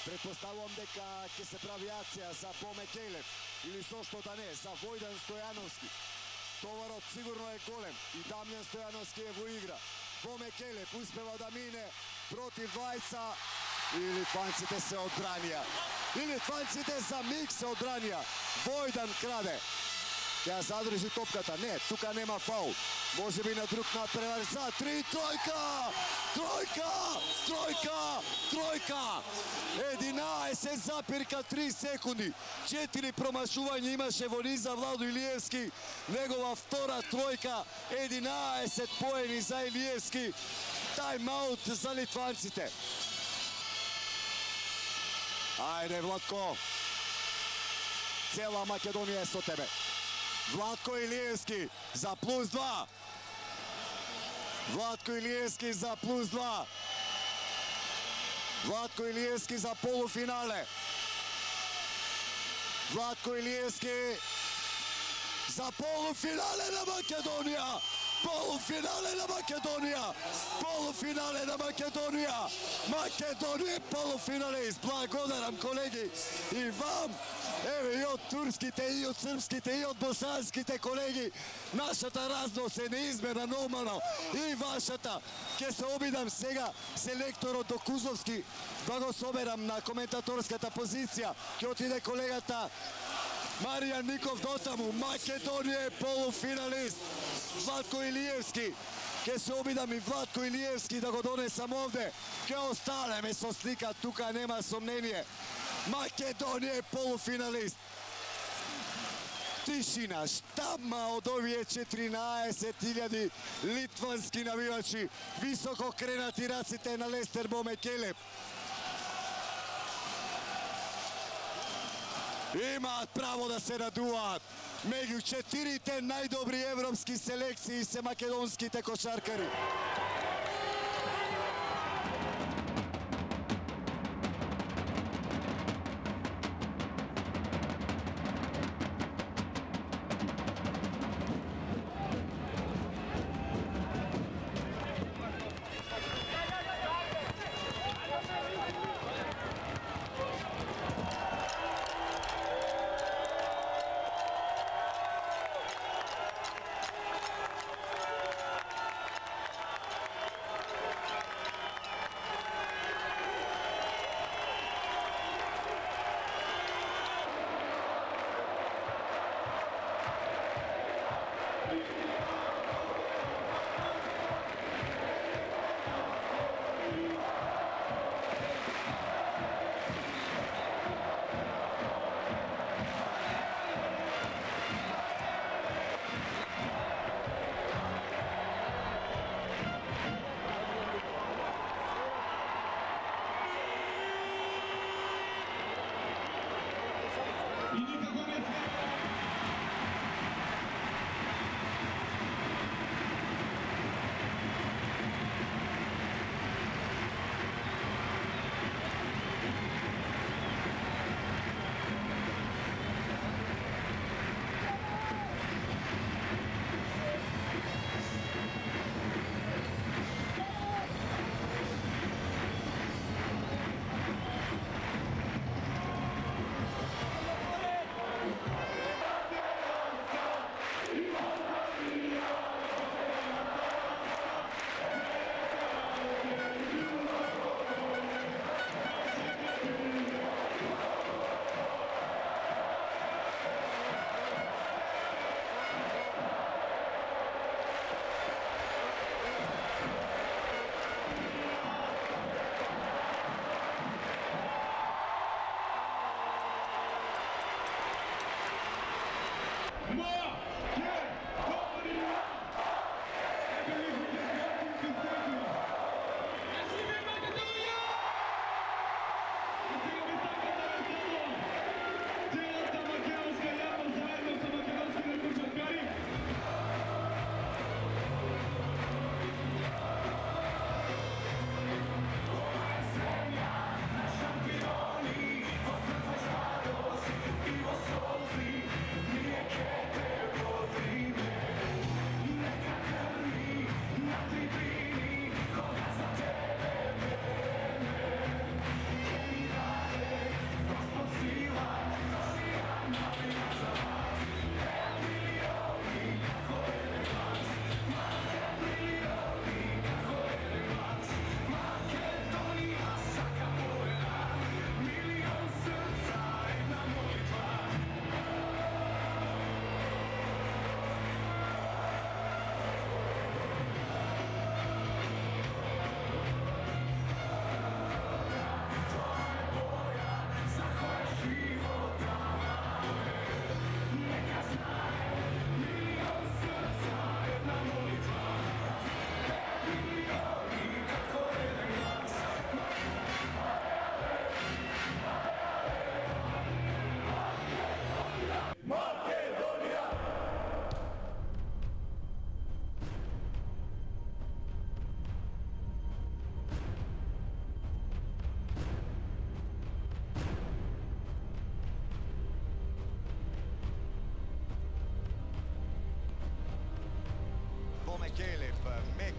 Pretpostavljam дека ќе се прави акција за Боме Келев или зошто да не, за Војдан Стојановски. Товарот сигурно е голем и Дамјан Стојановски е во игра. Боме Келев успева да мине против двајца и литванците се одбранија. И литванците за миг се одбранија. Војдан краде. Ќе задржи топката. Не, тука нема фаул. Може би на друг надпревар за 3, тројка! Тројка! Тројка! Тројка! 11 запирка 3 секунди. 4 промашувања имаше во низа Владо Илиевски. Негова втора тројка. 11 поени за Илиевски. Тајм-аут за литванците. Ајде, Владко. Цела Македонија е со тебе. Владко Илиевски за +2. Владко Илиевски за +2. Владко Илиевски за полуфинале. Владко Илиевски за полуфинале на Македонија. Полуфинале на Македонија. Полуфинале на Македонија. Македонија полуфиналист. Благодарам, колеги, и вам. Еве и од турските, и од српските, и од босанските колеги. Нашата разност е неизмерна нормално. И вашата. Ке се обидам сега селекторот Докузовски да го соберам на коментаторската позиција. Ке отиде колегата Маријан Ников дотаму. Македонија е полуфиналист. Владко Илиевски. Ке се обидам и Владко Илиевски да го донесам овде. Ке останеме со слика, тука нема сомнение. Македонија е полуфиналист. Тишина, штамма од овие 14.000 литвански навивачи. Високо кренати раците на Лестер Боме Келев. Имаат право да се радуваат. Меѓу 4 најдобри европски селекции се македонските кошаркари.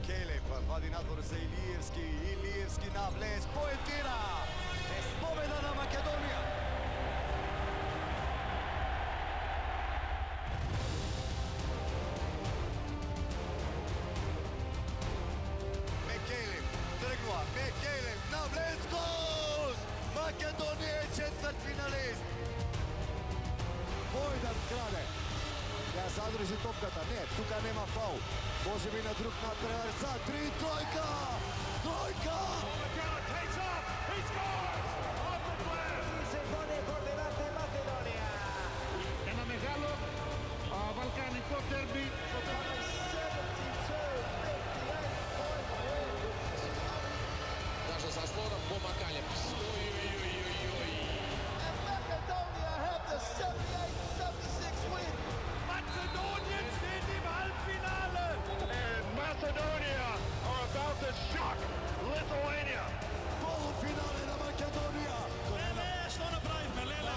Mekele pa vadi nadvor za Ilirski. Ilirski na vles, poetira. Pobjeda na Makedonija. Mekele trgla, Mekele na vles, gol! Makedonija je četvrtfinalist. Bojdan krade. Ja zadrži topkata, ne, tukaj nema faul. Može bi na drug naprevar, za 3, trojka! Trojka! Ένα μεγάλο βαλκανικό ντέρμπι. Даже со звоном по Макалепс. Macedonia have the 78-76 win. Mazedonien steht im Halbfinale. And Macedonia are about to shock Lithuania. Polufinale na Makedonija! Lele, što napravimo? Lele,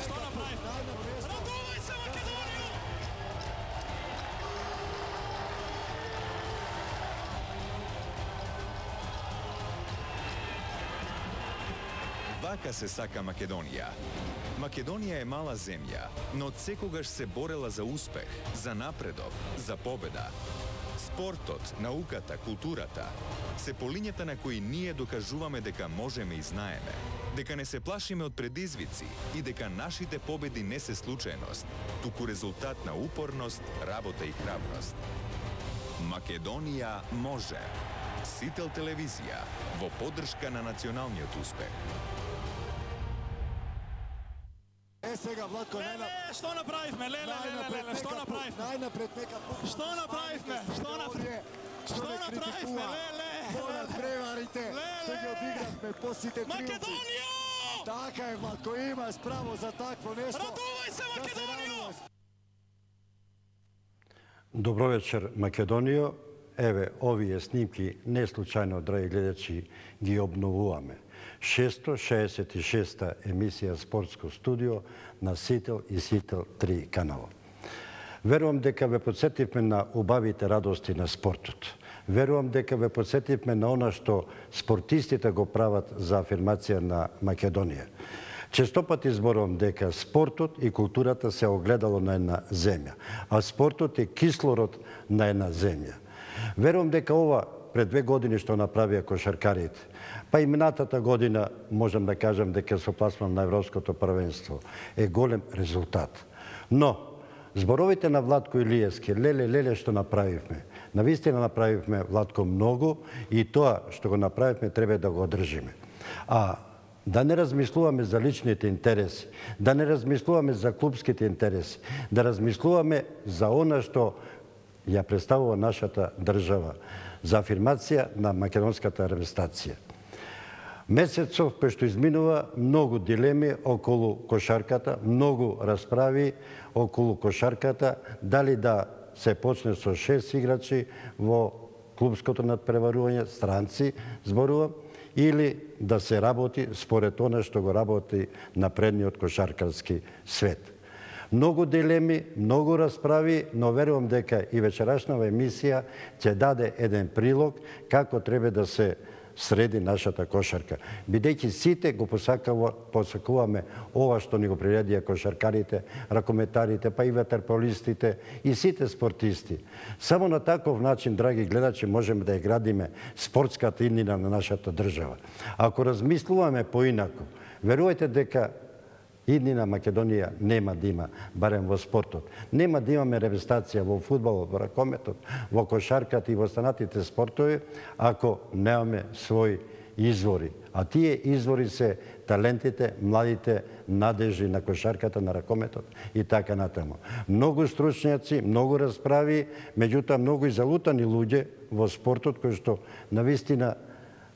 što napravimo? Raduj se Makedoniju! Вака се сака Македонија. Македонија е мала земја, но од секогаш се борела за успех, за напредок, за победа. Спортот, науката, културата се полињата на кои ние докажуваме дека можеме и знаеме, дека не се плашиме од предизвици и дека нашите победи не се случајност, туку резултат на упорност, работа и храброст. Македонија може. Сител телевизија во поддршка на националниот успех. Сега Владко Lele, što napravimo? Lele, što napravimo? Najnapred neka pukne. Što napravimo? Što napravimo? Lele! Morat prevarite, što ga odigrate, posite triumfi. Makedoniju! Taka je Vlatko, imaš pravo za takvo nešto. Raduj se Makedoniju! Добро вечер, Македонијо. Еве, овие снимки не случајно, драги гледачи, ги обновуваме. 666-та емисија Спортско студио на Сител и Сител 3 канало. Верувам дека ве подсетивме на убавите радости на спортот. Верувам дека ве подсетивме на она што спортистите го прават за афирмација на Македонија. Често пати зборувам дека спортот и културата се огледало на една земја, а спортот е кислород на една земја. Верувам дека ова пред 2 години што направија кошаркарите, па и минатата година можам да кажам дека со пласман на Европското првенство е голем резултат. Но зборовите на Владко Илиевски, леле што направивме, навистина направивме, Владко, многу и тоа што го направивме треба да го одржиме. А да не размислуваме за личните интереси, да не размислуваме за клубските интереси, да размислуваме за она што ја представува нашата држава, за афирмација на македонската ревестација. Месецов кој што изминува, многу дилеми околу кошарката, многу расправи околу кошарката, дали да се почне со 6 играчи во клубското надпреварување, странци зборувам, или да се работи според она што го работи напредниот кошаркарски свет. Многу дилеми, многу расправи, но верувам дека и вечерашнава емисија ќе даде еден прилог како треба да се среди нашата кошарка. Бидејќи сите го посакуваме ова што ни го приредија кошаркарите, ракометарите, па и ватерполистите и сите спортисти. Само на таков начин, драги гледачи, можеме да ја градиме спортската иднина на нашата држава. Ако размислуваме поинаку, верувајте дека иднина Македонија нема да има, барем во спортот. Нема да имаме ревестација во фудбалот, во ракометот, во кошарката и во останатите спортови, ако немаме своји извори. А тие извори се талентите, младите надежи на кошарката, на ракометот и така натаму. Многу стручњаци, многу расправи, меѓутоа многу и залутани луѓе во спортот кои што навистина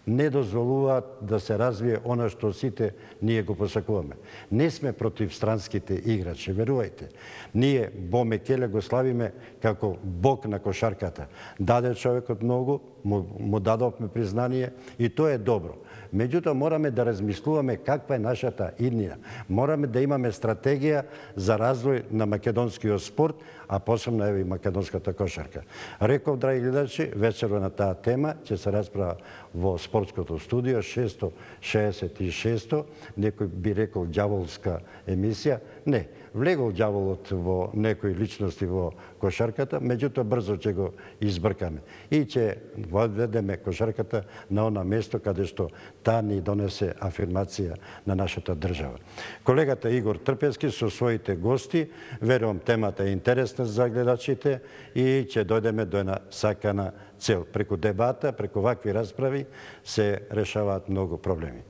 не дозволуваат да се развие она што сите ние го посакуваме. Не сме против странските играчи, верувајте. Ние Бо Мекеле го славиме како бог на кошарката. Даде човекот многу, му дадовме признание и тоа е добро. Меѓутоа, мораме да размислуваме каква е нашата иднина. Мораме да имаме стратегија за развој на македонскиот спорт, а посебно и македонската кошарка. Реков, драги гледачи, вечерва на таа тема ќе се расправа во спортското студио 666, некој би рекол ѓаволска емисија. Не, влегол ѓаволот во некои личности во кошарката, меѓутоа брзо ќе го избркаме и ќе водедеме кошарката на она место каде што таа ни донесе афирмација на нашата држава. Колегата Игор Трпевски со своите гости, верувам темата е интересна за гледачите и ќе дојдеме до една сакана цел. Преку дебата, преку вакви расправи се решаваат многу проблеми.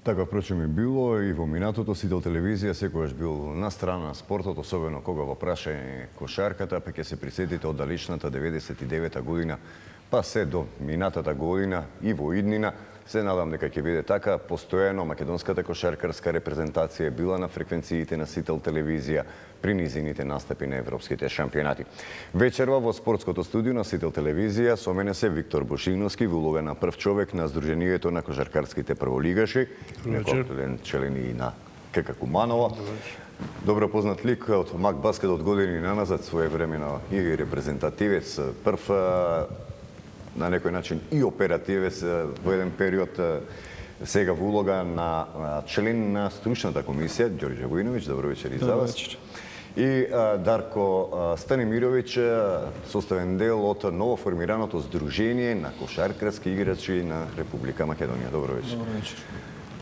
Така, впрочем, и било и во минатото Сител телевизија секогаш бил на страна на спортот, особено кога во прашање кошарката, па ќе се присетите од далечната 99-та година, па се до минатата година и во иднина. Се надам дека ќе биде така. Постојано македонската кошаркарска репрезентација била на фреквенциите на Сител телевизија при низините настапи на европските шампионати. Вечерва во спортското студио на Сител телевизија со мене се Виктор Бошиновски, во улога на прв човек на Сдруженијето на кошаркарските прволигаши, некој член и на КК Куманово. Добро познат лик од Мак Баскет од години наназад, своевремено и репрезентативец, прв на некој начин и оперативец во еден период, сега во улога на член на стручната комисија, Ѓорѓе Војновиќ, добро вечер и за вас. И Дарко Станимировиќ, составен дел од новоформираното Сдружение на кошаркарски играчи на Република Македонија. Добро вечер. Добро вечер.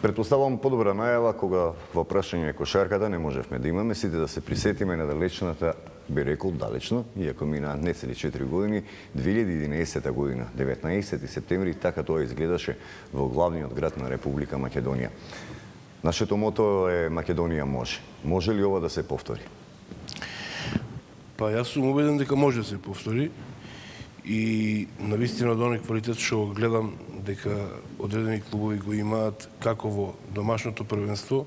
Предпоставувам подобра најава кога во прашање кошарката не можевме да имаме, сите да се присетиме на далечната, би рекол далечно, иако мина нецели 4 години, 2011 година, 19 септември, така тоа изгледаше во главниот град на Република Македонија. Нашето мото е Македонија може. Може ли ова да се повтори? Па јас сум убеден дека може да се повтори и навистина од оној квалитет што го гледам дека одредени клубови го имаат како во домашното првенство,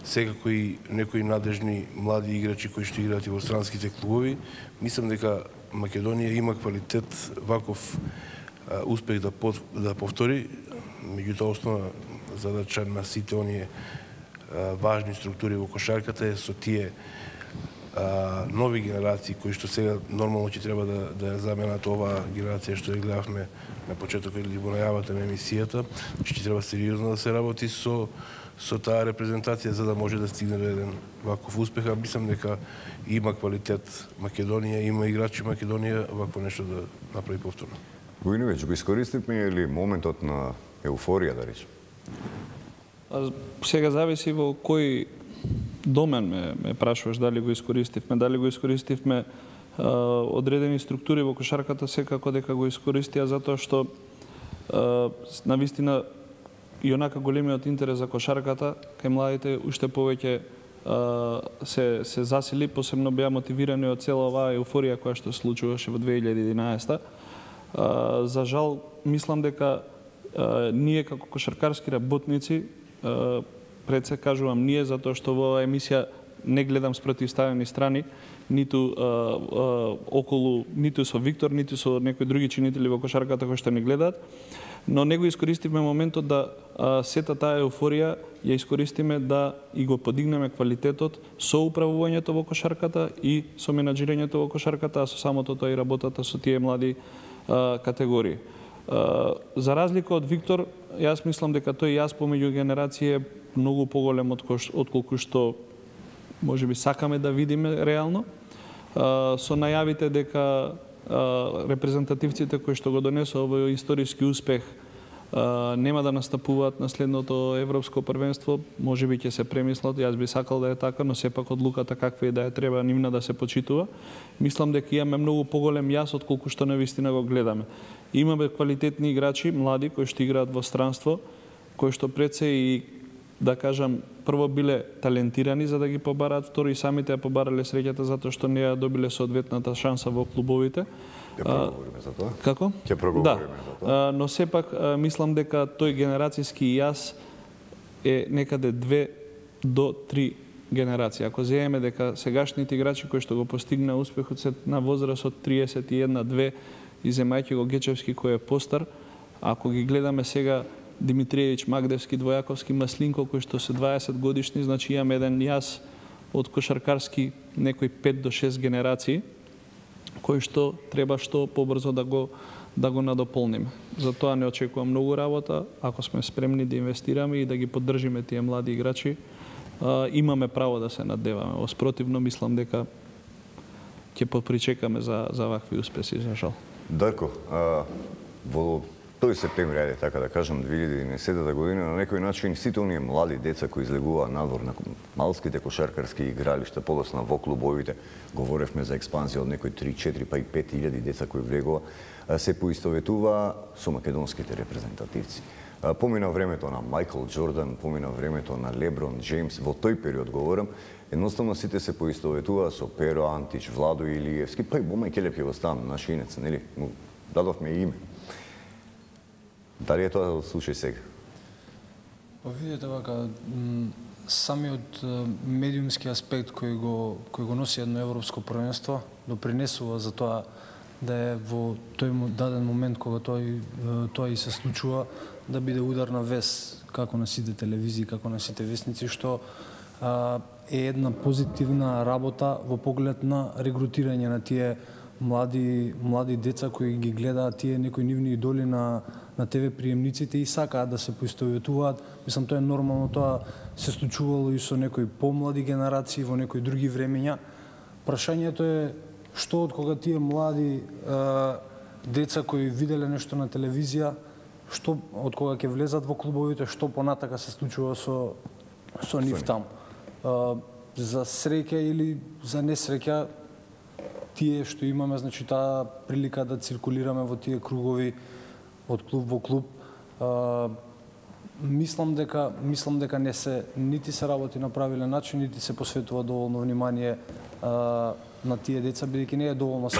секако и некои надежни млади играчи кои што играат и во странските клубови. Мислам дека Македонија има квалитет ваков успех да повтори. Меѓутоа, основна задача на сите оние важни структури во кошарката е со тие нови генерации кои што сега нормално ќе треба да заменат оваа генерација што ја гледавме на почетокот или во најавата на емисијата, ќе треба сериозно да се работи со таа репрезентација за да може да стигне до еден ваков успех. Мислам дека има квалитет Македонија, има играчи Македонија вакво нешто да направи повторно. Војновиќ, го искористивме или моментот на еуфорија, да речем? Сега зависи во кој домен ме прашуваш дали го искористивме. Дали го искористивме одредени структури во кошарката, секако дека го искористија, затоа што навистина и онака големиот интерес за кошарката кај младите уште повеќе се засили, посебно беа мотивирани од цела оваа еуфорија која што се случуваше во 2011. За жал, мислам дека ние како кошаркарски работници, пред се кажувам ние, затоа што во оваа емисија не гледам спротивставени страни, ниту околу, ниту со Виктор, ниту со некои други чинители во кошарката кои што не гледаат, но не го искористивме моментот да сета таа еуфорија ја искористиме да и го подигнеме квалитетот со управувањето во кошарката и со менаџирањето во кошарката, а со самото тоа и работата со тие млади категории. За разлика од Виктор, јас мислам дека тој јас помеѓу генерација е многу поголем отколку што можеби сакаме да видиме реално. Со најавите дека репрезентативците кои што го донесоа овој историски успех нема да настапуваат на следното европско првенство, можеби ќе се премислат, јас би сакал да е така, но сепак одлуката каква и да е треба нивна да се почитува. Мислам дека имаме многу поголем јас отколку што навистина го гледаме. Имаме квалитетни играчи, млади кои што играат во странство, кои што пред се и да кажам, прво биле талентирани за да ги побараат, второ и самите ја побарале среќата затоа што не ја добиле соодветната шанса во клубовите. Ќе проговориме за тоа? Како? Ќе проговориме за тоа. Но сепак мислам дека тој генерацијски јас е некаде 2 до 3 генерации. Ако земеме дека сегашните играчи кои што го постигна успехот се на возраст од 31-2, и земајќи го Гечевски кој е постар, ако ги гледаме сега Димитриевич, Магдевски, Двојаковски, Маслинко, кои што се 20 годишни, значи имам еден јас од кошаркарски некои 5 до 6 генерации, кои што треба што побрзо да го надополниме. Затоа не очекувам многу работа, ако сме спремни да инвестираме и да ги поддржиме тие млади играчи, имаме право да се надеваме. Оспротивно, мислам дека ќе попричекаме за вакви успеси, за жал. Дарко, во тој септември, ајде така да кажам, 2010 година, на некој начин сите оние млади деца кои излегуваа надвор на малските кошаркарски игралишта, подосна во клубовите, говоревме за експанзија од некои 3, 4, па и 5.000 деца кои влегува, се поистоветува со македонските репрезентативци. Помина времето на Майкл Джордан, помина времето на Леброн Джеймс, во тој период говорам, едноставно сите се поистоветува со Перо Антич, Владо Илиевски, па и Бома Келеп ќе го ставам наш инец, нели? Му дадовме име. Дали е тоа случај сега? Видете вака, самиот медиумски аспект кој го носи едно европско првенство допринесува за тоа да е во тој даден момент кога тоа и се случува, да биде ударна вест како на сите телевизии, како на сите вестници, што е една позитивна работа во поглед на регрутирање на тие млади деца кои ги гледаат тие некои нивни идоли на ТВ приемниците и сакаат да се поистоветуваат. Мислам, тоа е нормално, тоа се случувало и со некои помлади генерации во некои други времења. Прашањето е што од кога тие млади деца кои виделе нешто на телевизија, што од кога ќе влезат во клубовите, што понатака се случува со нив таму. За среќа или за несреќа, тие што имаме, значи таа прилика да циркулираме во тие кругови од клуб во клуб, мислам дека не се нити се работи на правилен начин, нити се посветува доволно внимание на тие деца, бидејќи не е доволно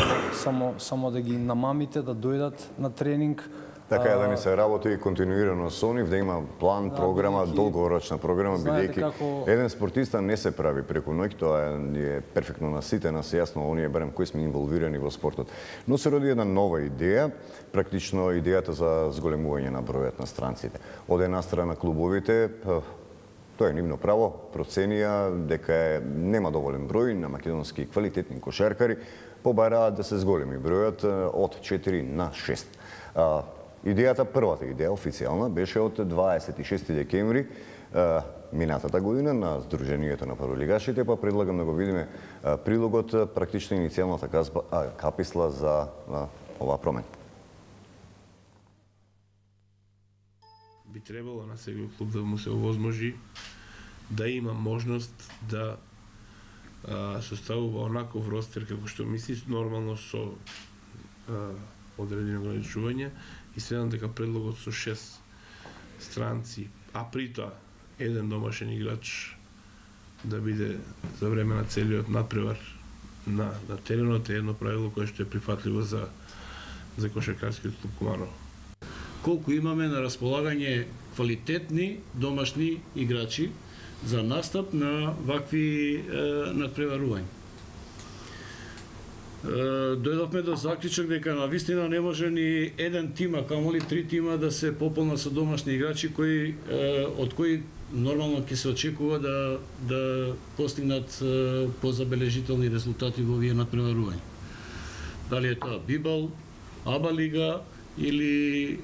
само да ги намамите, да дојдат на тренинг. Така е, да ни се работи континуирано со нив, да има план, програма, долгорочна програма, бидејќи еден спортиста не се прави преку ноќ, тоа е перфектно на сите нас јасно, оние барем кои сме инволвирани во спортот. Но се роди една нова идеја, практично идејата за зголемување на бројот на странците. Од една страна клубовите, тоа е нивно право, проценија дека нема доволен број на македонски квалитетни кошаркари, побараат да се зголеми бројот од 4 на 6. Идејата, првата идеја, официјална, беше од 26 декември минатата година на Сдруженијето на паролигашите, па предлагам да го видиме прилогот, практично иницијалната каписла за оваа промена. Би требало на секој клуб да му се овозможи да има можност да составува онаков ростер како што мисли, нормално со одредени ограничувања, и следам дека предлогот со 6 странци, а при тоа еден домашен играч да биде за време на целиот надпревар на теренот е едно правило кое што е прифатливо за кошаркарскиот клуб Куманово. Колку имаме на располагање квалитетни домашни играчи за настап на вакви надпреварувања. Дојдовме до заклучок дека на вистина не може ни еден тим, а камоли 3 тима да се пополнат со домашни играчи од кои нормално ќе се очекува да постигнат позабележителни резултати во овие надпреварувања. Дали е тоа Бибал, Аба лига или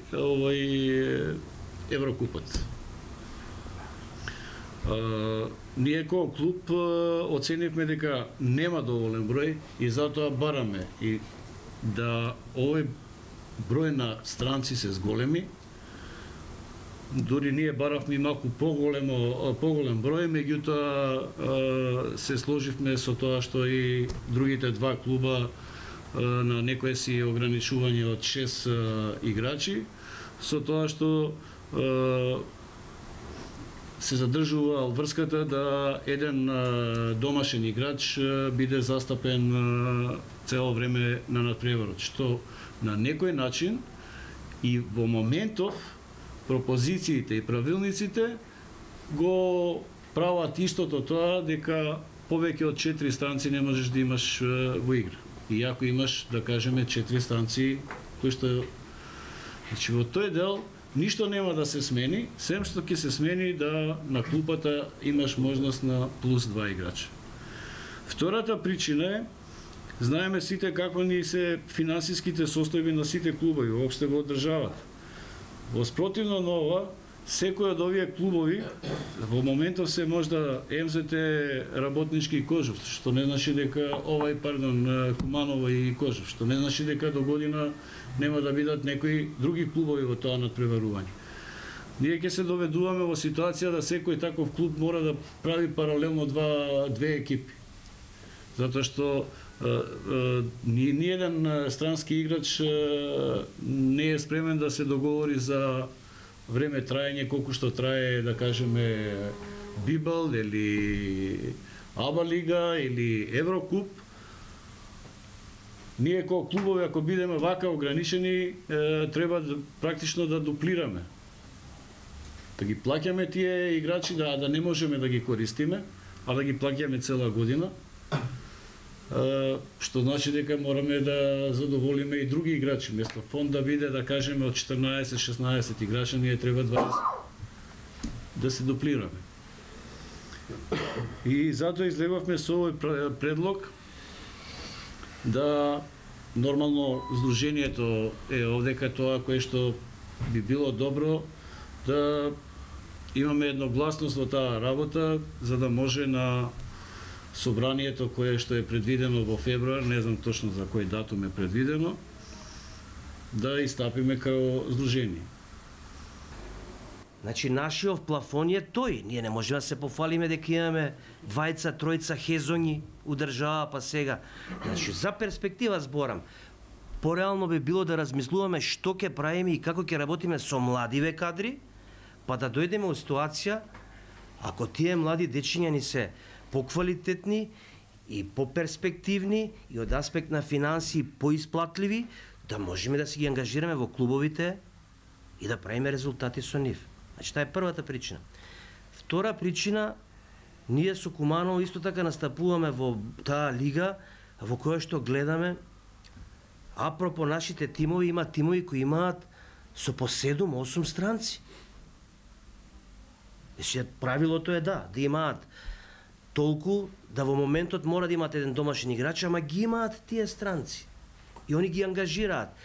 Еврокупот. Ние како клуб оценивме дека нема доволен број и затоа бараме и да овој број на странци се зголеми. Дури ние баравме и малку поголем број, меѓутоа се сложивме со тоа што и другите два клуба на некое си ограничување од 6 играчи, со тоа што се задржува врската да еден домашен играч биде застапен цело време на надпреварот, што на некој начин и во моментов пропозициите и правилниците го прават истото тоа дека повеќе од 4 странци не можеш да имаш во игра. Иако имаш, да кажеме, 4 странци кој што значи во тој дел ништо нема да се смени, сем што ќе се смени да на клупата имаш можност на плюс 2 играчи. Втората причина е, знаеме сите какво ни се финансиските состојби на сите клубови воопште во државата. Во спротивно на ова, секој од овие клубови во моментов се можда МЗТ, Работнички и Кожув, што не значи дека Куманово и Кожув, што не значи дека до година нема да бидат некои други клубови во тоа надпреварување. Ние ќе се доведуваме во ситуација да секој таков клуб мора да прави паралелно две екипи. Затоа што ни еден странски играч не е спремен да се договори за време траење колку што трае, да кажеме, Бибел или Аба Лига или Еврокуп. Ние како клубови, ако бидеме вака ограничени, треба практично да дуплираме. Да ги плаќаме тие играчи, да не можеме да ги користиме, а да ги плаќаме цела година. Што значи дека мораме да задоволиме и други играчи. Место фонд да биде, да кажеме, од 14-16 играча, ние треба 20 да се дуплираме. И затоа излегавме со овој предлог да нормално Сдруженијето е овдека тоа кое што би било добро да имаме едногласност во таа работа, за да може на собранието кое што е предвидено во февруар, не знам точно за кој датум е предвидено, да истапиме као Сдружение. Значи, нашиот плафон е тој. Ние не можеме да се пофалиме дека имаме двајца, тројца хезоњи у држава, па сега. Значи, за перспектива зборам. Пореално би било да размислуваме што ќе правиме и како ќе работиме со младиве кадри, па да дојдеме у ситуација, ако тие млади дечиња ни се поквалитетни и поперспективни и од аспект на финансии поисплатливи, да можеме да се ги ангажираме во клубовите и да правиме резултати со нив. Значи, таа е првата причина. Втора причина, ние со Куманово исто така настапуваме во таа лига во која што гледаме, апропо нашите тимови, има тимови кои имаат со по 7-8 странци. Значи, правилото е да имаат толку, да во моментот мора да имат еден домашен играч, ама ги имаат тие странци. И они ги ангажираат.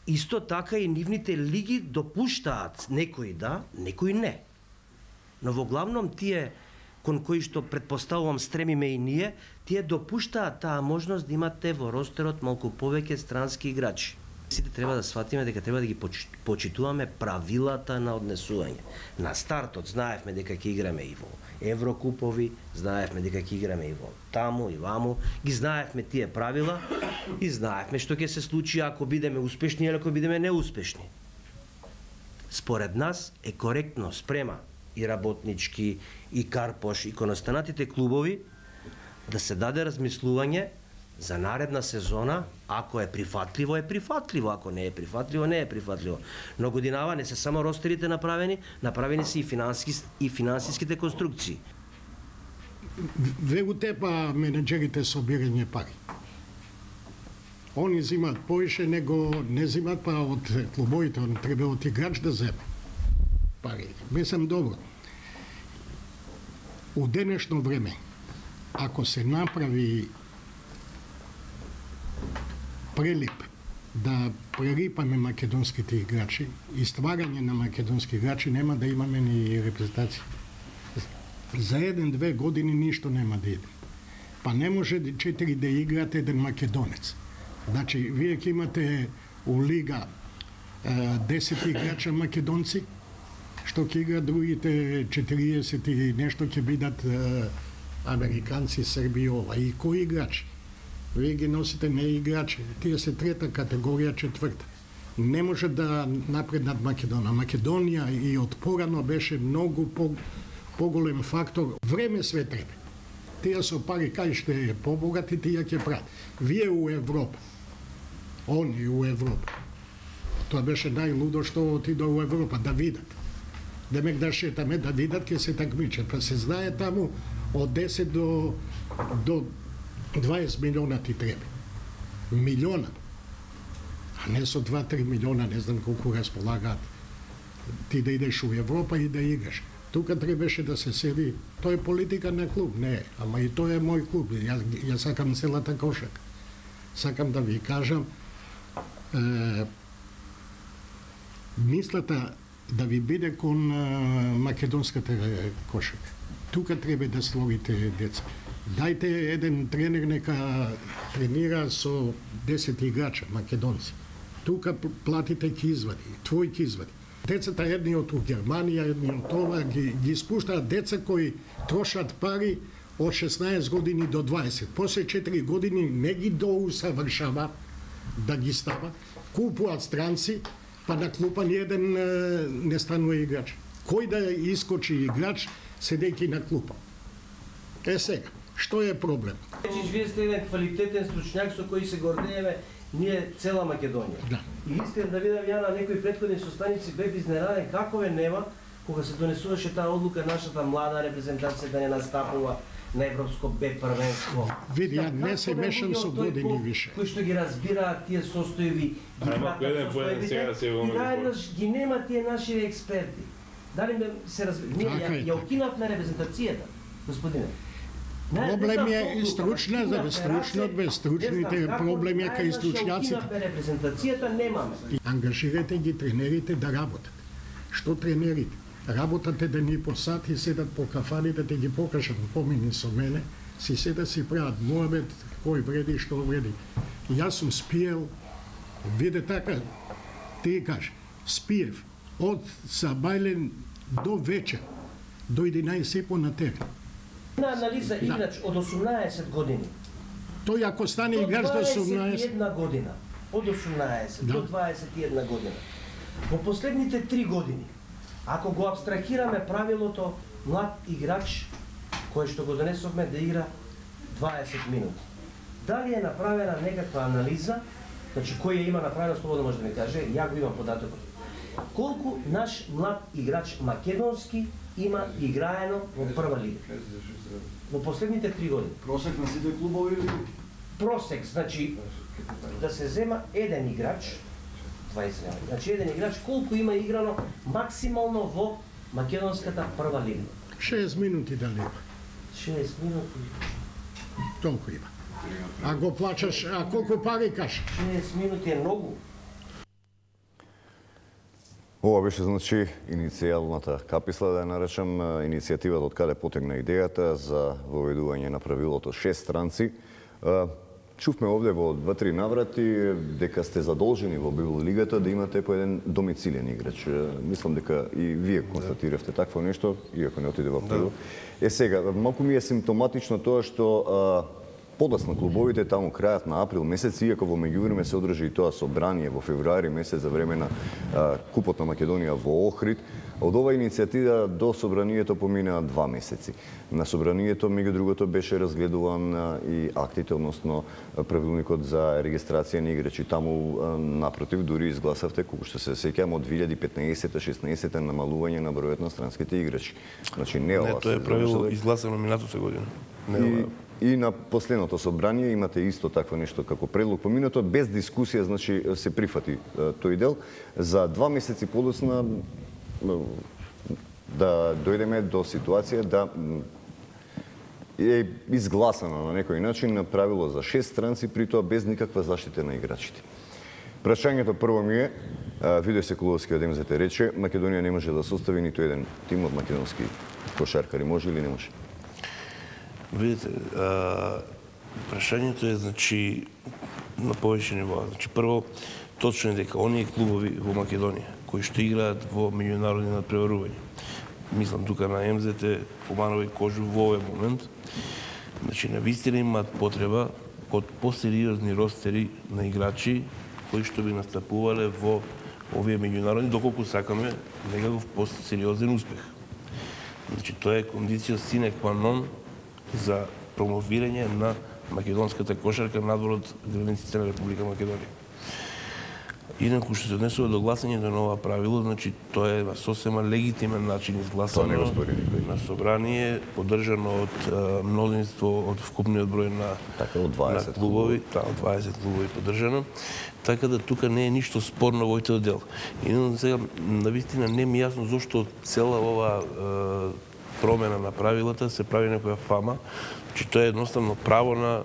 Исто така и нивните лиги допуштаат, некои да, некои не. Но во главном тие кон кои што предпоставувам стремиме и ние, тие допуштаат таа можност да имате во ростерот малку повеќе странски играчи. Сите треба да сватиме дека треба да ги почитуваме правилата на однесување. На стартот знаевме дека ќе играме и во Еврокупови, знаевме дека ќе играме и во таму и ваму, ги знаевме тие правила и знаевме што ќе се случи ако бидеме успешни или ако бидеме неуспешни. Според нас е коректно спрема и Работнички, и Карпош, и кон останатите клубови да се даде размислување за наредна сезона, ако е прифатливо, ако не е прифатливо, не е прифатливо. Но годинава не се само ростерите направени се и финансиските конструкции. Ве го тепа менеджерите собирање пари. Они зимат повише него не зимат, па од клубовите, он треба од играч да земе пари. Мислам добро. У денешно време, ако се направи прелип да прерипаме македонските играчи и стварање на македонски играчи, нема да имаме ни репрезентација. За 1-2 години ништо нема да иде. Па не може 4 да играат еден македонец. Значи, вие ќе имате у лига 10 играча македонци, што ќе играат другите 40 и нешто ќе бидат американци, Срби, ова. И кои играчи? Вие ги носите не играчи, тие се трета категорија, четврта. Не може да напреднат Македонија. Македонија и од порано беше многу поголем фактор. Време све треба. Тие со пари кај што е побогати, тие ќе прават. Вие у Европа, они у Европа. Тоа беше најлудо што отидо у Европа да видат. Демек да шетаме, да видат, ќе се такмичат. Па се знае таму од 10 до 20 милиона ти треба. Милиона. а не со 2-3 милиона, не знам колку располагаат. Ти да идеш у Европа и да играш. Тука требаше да се седи. Тоа е политика на клуб, не, ама и тоа е мој клуб. Ја сакам целата кошарка. Сакам да ви кажам, мислата да ви биде кон македонската кошарка. Тука треба да словите деца. Дајте еден тренер нека тренира со 10 играча македонци. Тука платите ки извади, твој ки извади. Децата едни од Германија, едни од ова, ги спуштаат деца кои трошат пари од 16 години до 20. После 4 години не ги доусавршаваат да ги стават, купуваат странци, па на клупа ниеден не станува играч. Кој да искочи играч седејќи на клупа? Сега, што е проблем? Вие сте еден квалитетен стручњак со кој се гордееме ние цела Македонија. Да. И искрен да видам ја на некои претходни состаници бев изненаден како ве нема кога се донесуваше таа одлука нашата млада репрезентација да не настапува на европско Б првенство. Види, ја не се мешам со години више. Кои што ги разбираат тие состојби, ги пратат состојбите, и наеднаш ги нема тие наши експерти. Дали се разбира? Ние ја укинавме репрезентацијата, господине. Проблем е стручните проблеми е кај стручњаците. Репрезентацијата немаме. Ангажирате ги тренерите да работат. Што тренерите? Работат еден и по сат и седат по кафаните да ги покажат помини со мене, си седат си прават муабет, кој вреди, што вреди. Јас сум спиел, виде така, ти кажеш, спиев од Сабајлен до вечер, до 11:30 на терен. На анализа играч од 18 години. Тој ако стане играч до 18 година, од 18 до 21 година. Во последните 3 години, ако го абстрахираме правилото млад играч кој што го донесовме да игра 20 минути. Дали е направена некаква анализа, значи кој ја има направена, слободно може да ми каже, ја го имам податокот. Колку наш млад играч македонски има играено во прва лига? Во последните 3 години. Просек на сите клубови или? Просек, значи да се зема еден играч, 20 значи еден играч колку има играно максимално во македонската прва лига? 6 минути да има. 6 минути. Толку има. А го плачаш, а колку пари каш? 6 минути е многу. Ова беше, значи, иницијалната каписла, да ја наречам, иницијативата од каде потегна идејата за воведување на правилото 6 странци. Чувме овде во 2-3 наврати дека сте задолжени во Библ лигата да имате по еден домицилен играч. Мислам дека и вие констатиравте такво нешто, иако не отиде во прво. Сега, малку ми е симптоматично тоа што подоцна клубовите таму крајот на април месец, иако во меѓувреме се одржи и тоа собрание во февруари месец за време на Купот на Македонија во Охрид, од оваа иницијатива до собранието поминаа 2 месеци. На собранието, меѓу другото, беше разгледуван и актите, односно правилникот за регистрација на играчи. Таму, напротив, дури изгласавте, колку што се сеќавам, од 2015-16 намалување на бројот на странските играчи. Значи, не ова. Тоа е правило изгласано минатата година. И на последното собрание имате исто такво нешто како предлог поминато, без дискусија, значи се прифати тој дел. За 2 месеци подоцна да дојдеме до ситуација да е изгласано на некој начин правило за 6 странци, при тоа без никаква заштита на играчите. Прашањето прво ми е, Видој Секуловски од МЗТ рече, Македонија не може да состави ниту еден тим од македонски кошаркари, може или не може? Видите, прашањето е, значи, на повеќе нива. Значи, прво, точно е дека оние клубови во Македонија, кои што играат во меѓународни надпреварувања, мислам тука на МЗТ, Поманови и Кожу во овој момент, значи, навистина имаат потреба од посериозни ростери на играчи кои што би настапувале во овие меѓународни, доколку сакаме некаков посериозен успех. Значи, тоа е кондиција sine qua non за промовирање на македонската кошарка надвор од границите на Република Македонија. Инаку што се однесува до гласањето на ова правило, значи тоа е на сосема легитимен начин изгласано на собрание, поддржано од мнозинство од вкупниот број на клубови, од 20 клубови поддржано. Така да тука не е ништо спорно во овој дел. И сега навистина не ми јасно зошто цела ова промена на правилата се прави некоја фама, че тоа е едноставно право на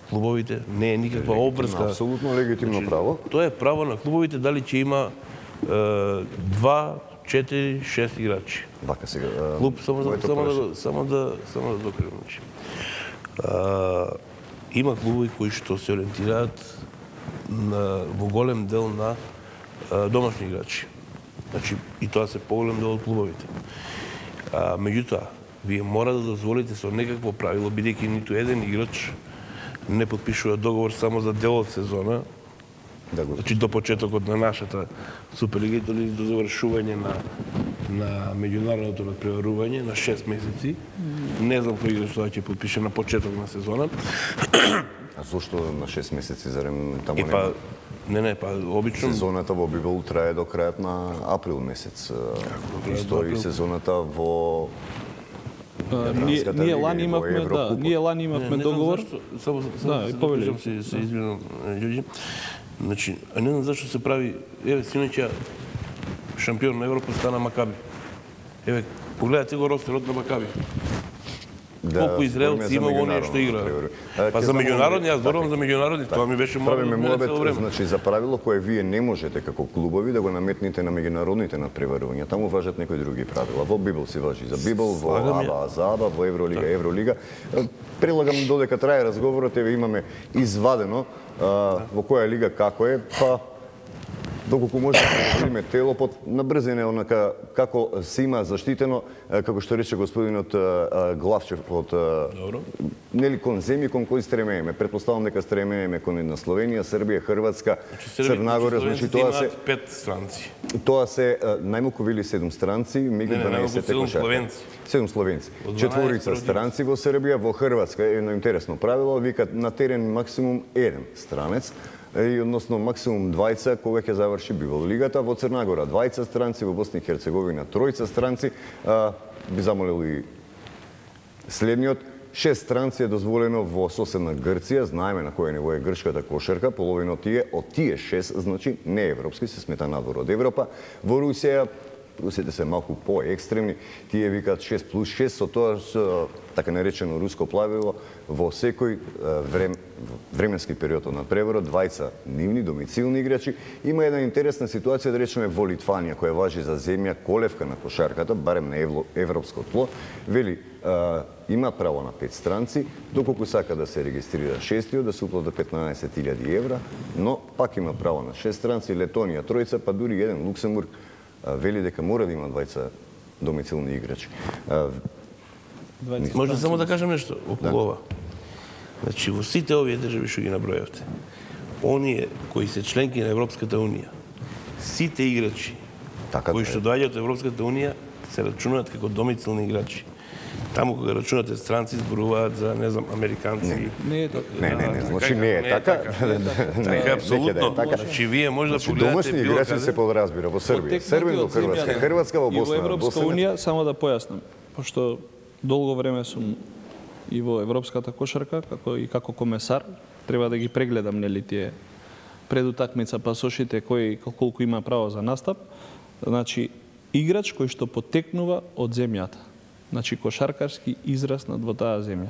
клубовите, не е никаква обврска. Апсолутно легитимно право. Тоа е право на клубовите дали ќе има 2, 4, 6 играчи. Вака сега. Клуб само да докажам. Има клубови кои што се ориентираат во голем дел на домашни играчи. Значи и тоа се поголем дел од клубовите. Меѓутоа, вие мора да дозволите со некакво правило, бидејќи ниту еден играч не подпишува договор само за дел од сезона, значи до почетокот на нашата Суперлига или до завршување на меѓународното надпреварување на 6 месеци. Не знам кој играч тоа ќе подпише на почеток на сезона. А зошто на 6 месеци, зарем таму Не, обично сезоната во Бибел трае до крајот на април месец. Исто и сезоната во Ние лани имавме договор. Да, и повелим се извинувам, љуѓе. Значи, не знам зашто се прави, еве синоќа шампион на Европа стана Макаби. Еве, погледате го ростерот на Макаби. Колку израелци има во оние што играат. Па за меѓународни, јас зборувам за меѓународни, тоа ми беше цело време. Значи за правило кое вие не можете како клубови да го наметнете на меѓународните надпреварувања. Таму важат некои други правила. Во Бибел се важи за Бибел, во АБА за АБА, во Евролига. Прилагам додека трае разговорот, еве имаме извадено во која лига како е, па доколку може да имаме тело под набрзене онака како се има заштитено, како што рече господинот Главчев од нели кон земји кон кои стремееме. Претпоставам дека стремееме кон една Словенија, Србија, Хрватска, Црна Гора, значи тоа се 5 странци. Тоа се најмалку вели 7 странци, меѓу 12 кошарки. 7 словенци. 4 странци во Србија, во Хрватска едно интересно правило, викат на терен максимум 1 странец. И односно максимум 2 кога ќе заврши Бибел лигата, во Црна Гора 2 странци, во Босна и Херцеговина 3 странци, би замолил и следниот 6 странци е дозволено во соседна Грција, знаеме на кој ниво е грчката кошарка, половина од тие 6, значи не европски, се смета надвор од Европа. Во Русија Русите се малку поекстремни, тие викаат 6+6, со тоа така наречено руско правило, во секој временски период од надпреварот, 2 нивни домицилни играчи. Има една интересна ситуација, да речеме во Литванија, која важи за земја колевка на кошарката, барем на европско тло, вели има право на 5 странци, доколку сака да се регистрира 6-тиот, да се уплати 15.000 евра, но пак има право на 6 странци, Летонија 3, па дури еден Луксембург вели дека мора да има 2 домицилни играчи. Може само да кажам нешто околу ова. Значи, во сите овие држави што ги набројавте, оние кои се членки на Европската Унија, сите играчи кои што доаѓаат од Европската Унија се рачунаат како домицилни играчи. Таму кога рачунате странци зборуваат за, не знам, американци. Не е така. Не, значи не е така. Така, апсолутно. Значи, вие може да погледате домашни играчи се подразбира во Србија, Србија во Хрватска, Хрватска во Босна. И во Европска Унија, само да појаснам, пошто долго време сум и во европската кошарка, како комесар, треба да ги прегледам нели тие предутакмица пасошите колку има право за настап. Значи, играч кој што потекнува од земјата. Значи, кошаркарски израснат во таа земја.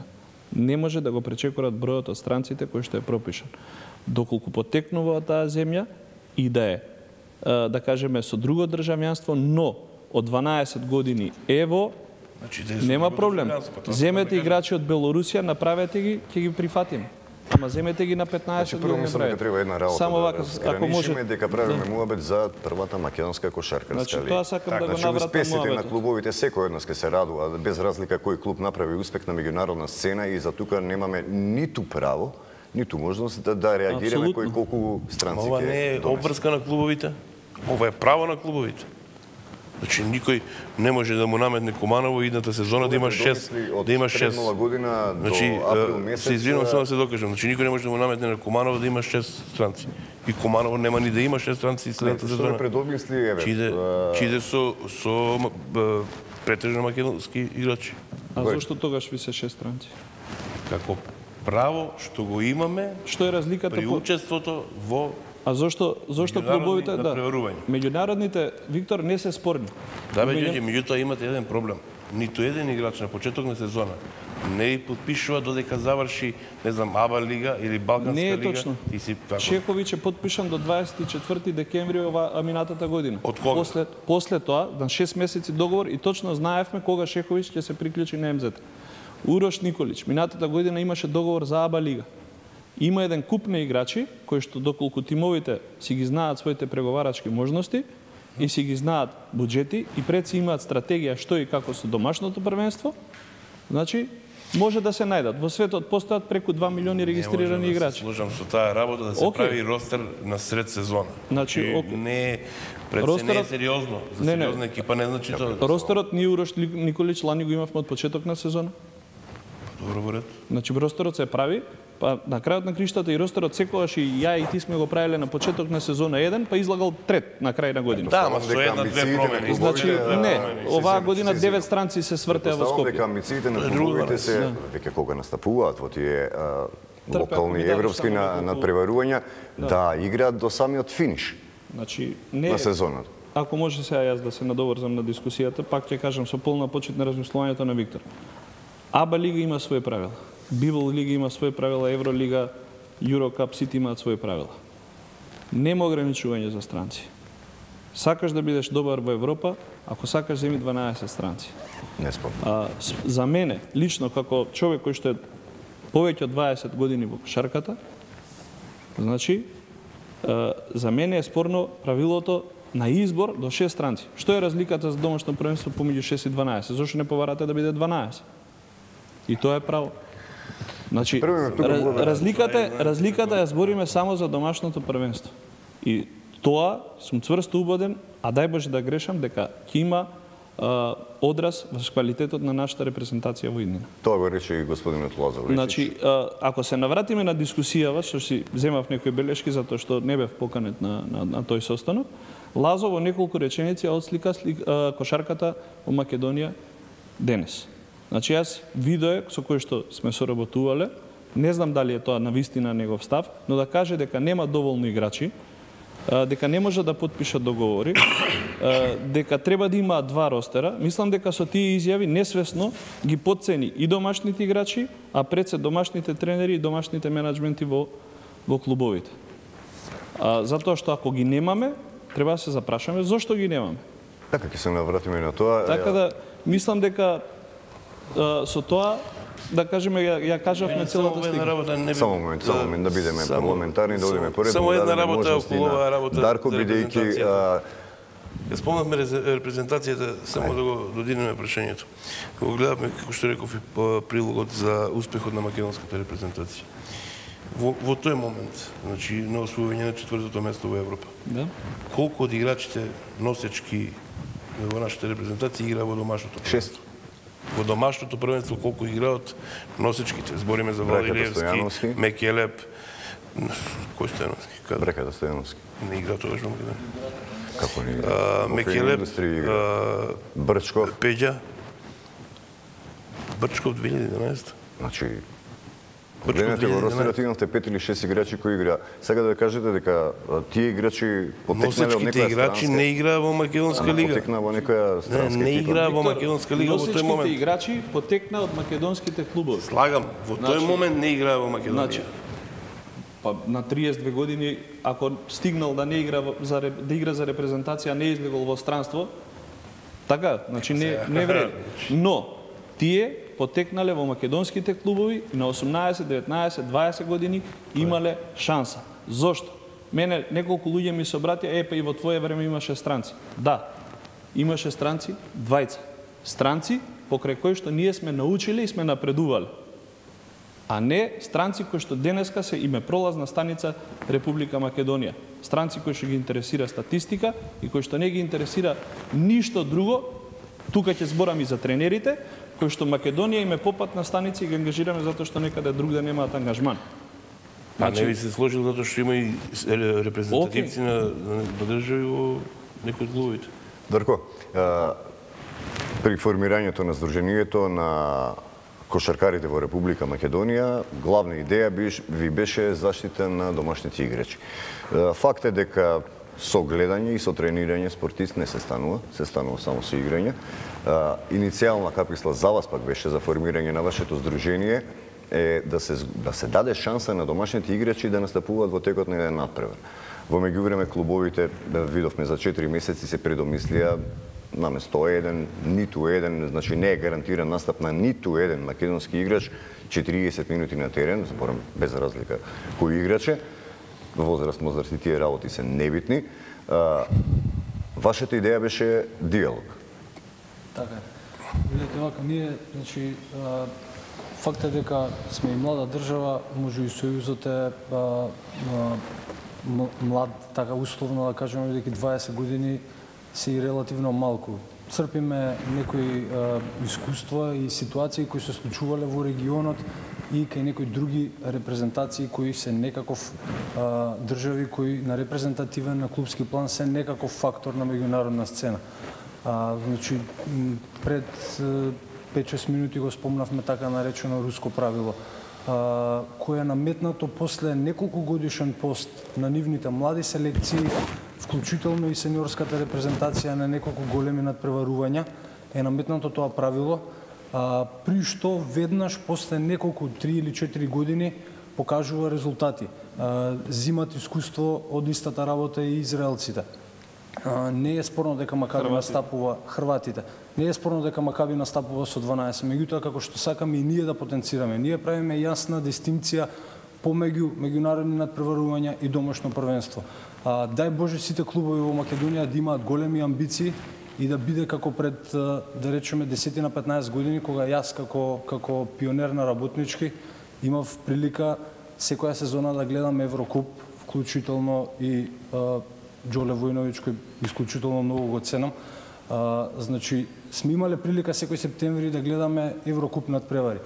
Не може да го пречекорат бројот од странците кој што е пропишан. Доколку потекнува од таа земја и да е, да кажеме, со друго државјанство, но од 12 години ево, нема проблем. Земете играчи од Белорусија, направете ги, ќе ги прифатиме. Ама земете ги на 15 години. Прво мислам дека треба една работа. Само вака, ако може, дека правиме муабет за првата македонска кошаркарска лига. Тоа сакам да го навратам муабетот. Значи, успесите на клубовите секој еднаш ќе се радува, без разлика кој клуб направи успех на меѓународна сцена, и за тука немаме ниту право, ниту можност да реагираме кој колку странци ќе. Ова не е обврска на клубовите, ова е право на клубовите. Значи никој не може да му наметне Куманово идната сезона да има 6, Од да има 6. преднова година Значи, до април месец. се извинувам само да се докажам. Значи никој не може да му наметне на Куманово да има 6 странци. И Куманово нема ни да има 6 странци следната Што сезона. не предомисли, еве. Чиде со претежно македонски играчи. А зошто тогаш ви се 6 странци? Како право што го имаме, што е разликата при учеството во А зошто клубовите меѓународните Виктор не се спорни? Да, меѓутоа имате еден проблем. Ниту еден играч на почеток на сезона не и подпишува додека заврши, не знам, АБА лига или Балканска лига. Не е точно. Чековиќ е подпишан до 24 декември минатата година. Од кога? После тоа, на 6 месеци договор и точно знаевме кога Шеховиќ ќе се приклучи на МЗ. Урош Николич минатата година имаше договор за АБА лига. Има еден куп на играчи кои што доколку тимовите си ги знаат своите преговарачки можности и си ги знаат буџети и пред си имаат стратегија што и како со домашното првенство, значи може да се најдат. Во светот постојат преку 2 милиони регистрирани играчи. Не можам да се служам со таа работа да се прави ростер на сред сезона. Значи, не пред се не е сериозно. За сериозна екипа не значи тоа. Ростерот ние Урош Николич лани го имавме од почеток на сезона. Добро во ред. Значи ростерот се прави, па на крајот на криштата и ростерот секогаш и ја и ти сме го правиле на почеток на сезона 1, па излагал трет на крај на година. Да, ама со една-две промени. Значи не, оваа година 9 странци се свртеа во Скопје. Дека амбициите на клубовите се веќе кога настапуваат во тие локални европски надпреварувања да играат до самиот финиш. Значи не на сезонот. Ако може сега јас да се надоврзам на дискусијата, пак ќе кажам со полна почит на размислувањето на Виктор. АБА лига има своји правила. Библ лига има своји правила, Евролига, Юрокап, сите имаат своји правила. Нема ограничување за странци. Сакаш да бидеш добар во Европа, ако сакаш земи 12 странци. Не спомнам. За мене, лично како човек кој што е повеќе од 20 години во кошарката, значи, за мене е спорно правилото на избор до 6 странци. Што е разликата за домашно првенство помеѓу 6 и 12? Зошто не поварате да биде 12? И тоа е право. Значи, разликата ја збориме само за домашното првенство. И тоа сум цврсто убеден, а дај Боже да грешам, дека ќе има одраз во квалитетот на нашата репрезентација во иднина. Тоа го рече и господинот Лазар. Значи, ако се навратиме на дискусијава, што си земав некои белешки затоа што не бев поканет на тој состанок, Лазо во неколку реченици отслика кошарката во Македонија денес. Значи, јас видео со кој што сме соработувале, не знам дали е тоа навистина негов став, но да каже дека нема доволно играчи, дека не може да подпишат договори, дека треба да имаат 2 ростера, мислам дека со тие изјави несвесно ги потцени и домашните играчи, а пред се домашните тренери и домашните менаџменти во клубовите. Затоа што ако ги немаме, треба да се запрашаме зошто ги немаме. Така ќе се навратиме на тоа. Така да мислам дека со тоа да кажеме ја кажавме целата стига. Само момент да бидеме парламентарни, да одиме поред. Само една работа околу оваа работа. Дарко бидејќи Ја спомнавме репрезентацијата, само да го додинеме прашањето. Го гледавме, како што реков, и прилогот за успехот на македонската репрезентација. Во тој момент, значи на освојување на 4-то место во Европа. Да. Колку од играчите носечки во нашата репрезентација играа во домашното првенство? 6. Во домашното првенство колку играат носечките? Збориме за Владилевски, Мекелеп, кој Стојановски? Бреката Стојановски. Не игра тогаш во Македонија. Како не игра? Мекелеп, Брчков, Пеѓа, Брчков 2011. Значи, Денете во ростерот имавте 5 или 6 играчи кои игра. Сега да кажете дека тие играчи потекнале од некоја играчи не играа во македонска лига. Потекнаа во некоја странска не играа во македонска лига во тој момент. Носечките играчи потекнаа од македонските клубови. Слагам, во тој момент не играа во Македонија. Значи, па на 32 години ако стигнал да не игра да игра за репрезентација, не излегол во странство, така, значи не вреди. Но тие потекнале во македонските клубови и на 18, 19, 20 години имале шанса. Зошто? Мене неколку луѓе ми се обратија, па и во твое време имаше странци. Да, имаше странци, двајца. Странци покрај кои што ние сме научиле и сме напредувале. а не странци кои што денеска се име пролазна станица Република Македонија. Странци кои што ги интересира статистика и кои што не ги интересира ништо друго. Тука ќе зборам и за тренерите, кои што Македонија име попатна станица и ги ангажираме затоа што некаде другаде немаат ангажман. А не би се сложил затоа што има и репрезентативци на држави во некои од клубовите. Дарко, при формирањето на Сдруженијето на кошаркарите во Република Македонија, главна идеја ви беше заштита на домашните играчи. Факт е дека со гледање и со тренирање спортист не се станува само со играње. Иницијална каписла за вас пак беше за формирање на вашето здружение е да се даде шанса на домашните играчи да настапуваат во текот на еден надпревар. Во меѓувреме клубовите, видовме за 4 месеци се предомислија наместо ниту еден, значи не е гарантиран настап на ниту еден македонски играч 40 минути на терен, зборам без разлика кој играче. Возраст, мозраст и тие работи се небитни. Вашата идеја беше диалог. Така е. Видите, вака, ние, значи, факт е дека сме и млада држава, може и Сојузот е млад, така условно да кажеме, бидејќи 20 години се и релативно малку. Црпиме некои искуства и ситуации кои се случувале во регионот и кај некои други репрезентации кои се некаков држави кои на репрезентативен, на клубски план се некаков фактор на меѓународна сцена. Значи, пред 5-6 минути го спомнавме така наречено руско правило, кој е наметнато после неколку годишен пост на нивните млади селекции, вклучително и сениорската репрезентација на неколку големи надпреварувања, е наметнато тоа правило, при што веднаш после неколку 3 или 4 години покажува резултати. Зимат искуство од истата работа и израелците. Не е спорно дека Макаби настапува Хрватите. Не е спорно дека Макаби настапува со 12, меѓутоа како што сакаме и ние да потенцираме. Ние правиме јасна дистинкција помеѓу меѓународни надпреварувања и домашно првенство. Дај Боже сите клубови во Македонија да имаат големи амбиции и да биде како пред, да речеме, 10 на 15 години, кога јас како пионер на работнички имав прилика секоја сезона да гледам Еврокуп, вклучително и Џоле Војновиќ, кој исклучително многу го ценам. Значи, сме имале прилика секој септември да гледаме Еврокуп надпревари.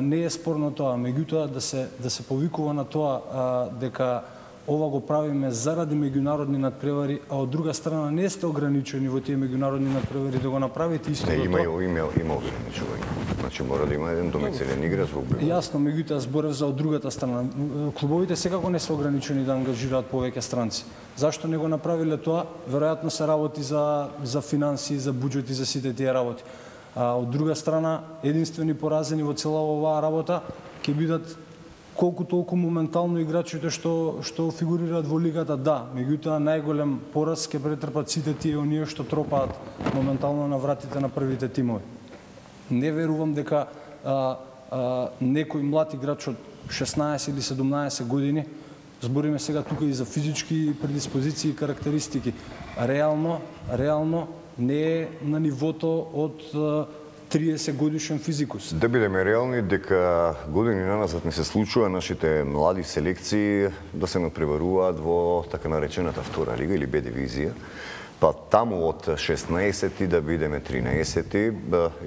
Не е спорно тоа, меѓутоа да се повикува на тоа дека ова го правиме заради меѓународни надпревари, а од друга страна не сте ограничени во тие меѓународни надпревари да го направите исто. Не, има ограничување. Значи мора да има еден домицилен играч во клубот. Јасно, меѓутоа зборев за од другата страна. Клубовите секако не се ограничени да ангажираат повеќе странци. Зашто не го направиле тоа? Веројатно се работи за финанси, за буџети, за сите тие работи. А од друга страна, единствени поразени во цела оваа работа ќе бидат колку толку моментално играчите што фигурираат во лигата, да, меѓутоа најголем пораз ќе претрпат сите тие оние што тропаат моментално на вратите на првите тимови. Не верувам дека некој млад играч од 16 или 17 години, збориме сега тука и за физички предиспозиции и карактеристики, реално не е на нивото од 30 годишен физикус. Да бидеме реални дека години наназад не се случува нашите млади селекции да се надпреваруваат во така наречената втора лига или Б дивизија. Па таму од 16 да бидеме 13,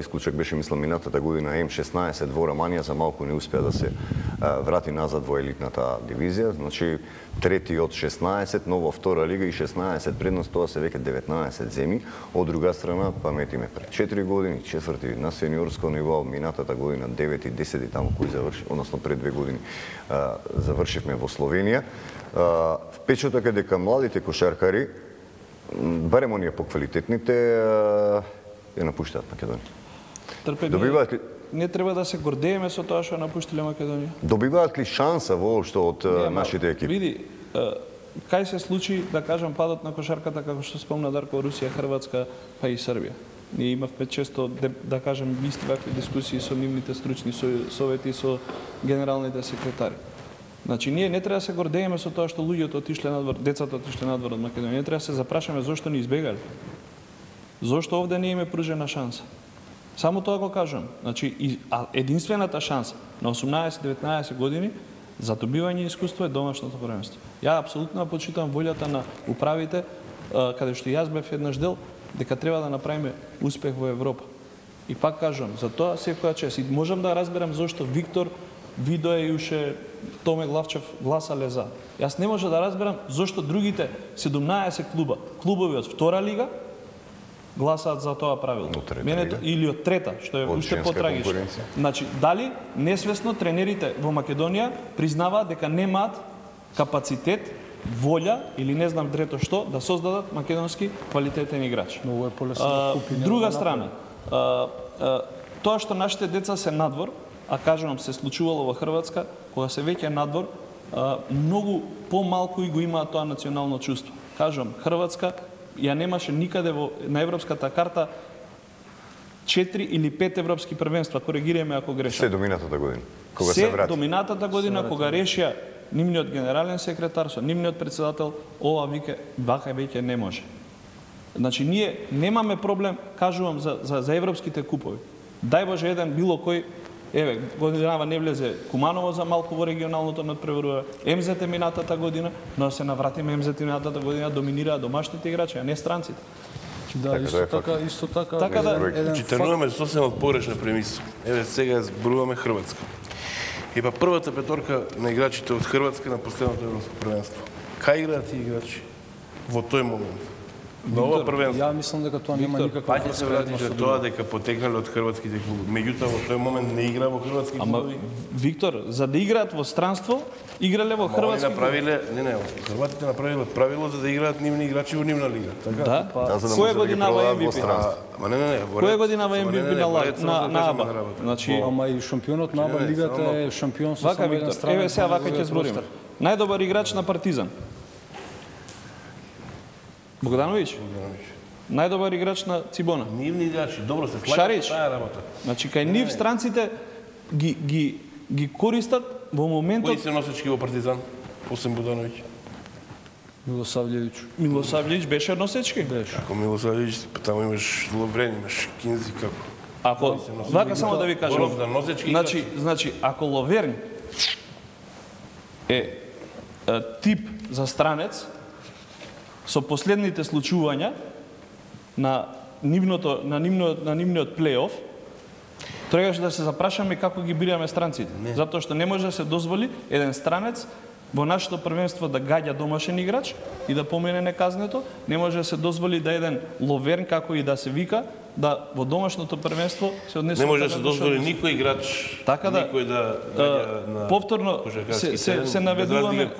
исклучок беше мислам минатата година М16 во Романија за малку не успеа да се врати назад во елитната дивизија, значи трети од 16, но во втора лига и 16 предност, тоа се веќе 19 земи. Од друга страна, паметиме пред 4 години, четврти на сениорско ниво, минатата година 9 и 10 таму кој заврши, односно пред 2 години завршивме во Словенија. Впечаток е дека младите кошаркари, барем оние поквалитетните, ја напуштаат Македонија. Добиваат ли... Не треба да се гордееме со тоа што напуштиле Македонија. Добиваат ли шанса воопшто од нашите екипи? Види, кај се случи, да кажам, падот на кошарката, како што спомна Дарко, Русија, Хрватска, па и Србија. Ние имавме често, да кажем, исти вакви дискусии со нивните стручни совети, со генералните секретари. Значи, ние не треба да се гордееме со тоа што луѓето отишле надвор, децата отишле надвор од Македонија. Не треба да се запрашаме зошто ни избегали. Зошто овде не им е пружена шанса? Само тоа го кажувам. Значи, единствената шанса на 18-19 години за добивање искуство е домашното првенство. Ја апсолутно почитам волјата на управите, каде што јас бев еднаш дел, дека треба да направиме успех во Европа. И пак кажувам, за тоа секоја чест. И можам да разберам зошто Виктор Видое и уше Томе Главчев гласале за. Јас не може да разберам зошто другите 17 клубови од втора лига гласаат за тоа правило. Или од трета, што е уште потрагично. Значи, дали несвесно тренерите во Македонија признаваат дека немаат капацитет, волја или не знам дрето што да создадат македонски квалитетен играч. Многу е полесно да купи. Друга страна, тоа што нашите деца се надвор, а кажувам се случувало во Хрватска, кога се веќе надвор, многу помалку и го имаат тоа национално чувство. Кажувам, Хрватска ја немаше никаде на европската карта 4 или 5 европски првенства, коригираме ако грешам. Се до минатата година, кога се врати. Се до минатата година, кога решија нивниот генерален секретар со нивниот председател, ова вака веќе не може. Значи, ние немаме проблем, кажувам, за европските купови. Дај Боже еден било кој, еве, годинава не влезе Куманово за малку во регионалното надпреварува, МЗТ минатата година, но се навратиме МЗТ минатата година доминираа домашните играчи, а не странците. Да, исто така. Така да, тренуваме сосем од погрешна премиса. Еве сега зборуваме Хрватска. И па првата петорка на играчите од Хрватска на последното европско првенство. Кај играат тие играчи во тој момент? На ова првенство. Ја мислам дека тоа нема никаква врска. Паќе се вратите тоа дека потекнале од хрватските клубови. Меѓутоа во тој момент не игра во хрватски клубови. Виктор, за да играат во странство, играле во хрватски клубови. Хрватите направиле правило за да играат нивни играчи во нивна лига. Да. Која годинава MVP? Која годинава MVP на АБА? Значи, ама и шампионот на АБА лигата е шампион со само еден странен. Еве сега вака ќе збориме. Најдобар играч на Партизан. Богдановиќ? Најдобар играч на Цибона. Нивни играчи, добро се Шарич. Таа работа. Значи, кај нив странците ги користат во моментот... Кои се носечки во Партизан? Осем Богдановиќ. Милосављевиќ. Милосављевиќ беше носечки? Беше. Ако Милосављевиќ, таму имаш Ловрен, имаш Кинзи, како? Ако, вака само да ви кажам. Значи, ако Ловерн е тип за странец, со последните случувања на нивниот плей-оф, требаше да се запрашаме како ги бираме странците. Затоа што не може да се дозволи еден странец во нашето првенство да гаѓа домашен играч и да помине неказнето, не може да се дозволи да еден Ловерн, како и да се вика, да во домашното првенство се однесе... Не може да се дозволи никој играч, никој да гаѓа на... Повторно се наведуваме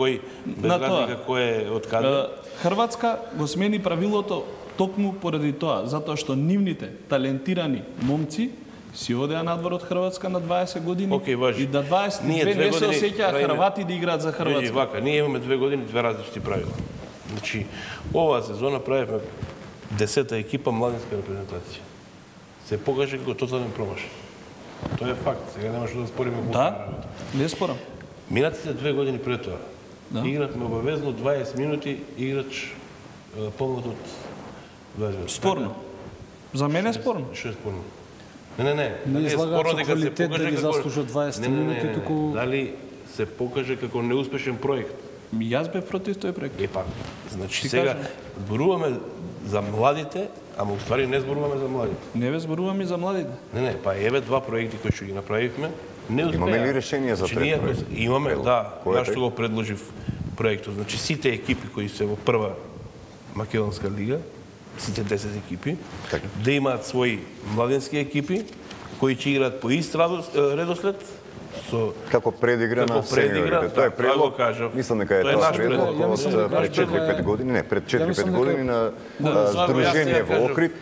на тоа. Кој е од каде? Хрватска го смени правилото токму поради тоа, затоа што нивните талентирани момци си одеа надвор од Хрватска на 20 години и да 22 не се осеќаа Хрвати да играат за Хрватска. Вака, ние имаме 2 години, 2 различни правила. Значи, оваа сезона правиме 10-та екипа младинска репрезентација. Се покаже како тотален промашај. Тоа е факт, сега нема што да спориме. Да, не спорам. Минатите 2 години пред тоа, игравме обавезно 20 минути играч помлад од 20 години. Спорно. За мене е спорно. Што е спорно? Не излагаат со квалитет да ги заслужат 20 минути, туку... Дали се покаже како неуспешен проект? Јас бев против тој проект. Значи сега зборуваме за младите, ама уствари не зборуваме за младите. Не ве зборуваме за младите. Не, па еве 2 проекти кои што ги направивме, не успеа. Имаме ли решение за трет проект? Имаме, да. Јас што го предложив проектот. Значи сите екипи кои се во прва македонска лига, сите 10 екипи, да имаат своји младенски екипи кои ќе играат по ист редослед, како предигра на сениорите. Тоа е предлог, мислам дека е тоа предлог од пред 4-5 години, не, пред 4-5 години на Сдружение во Охрид.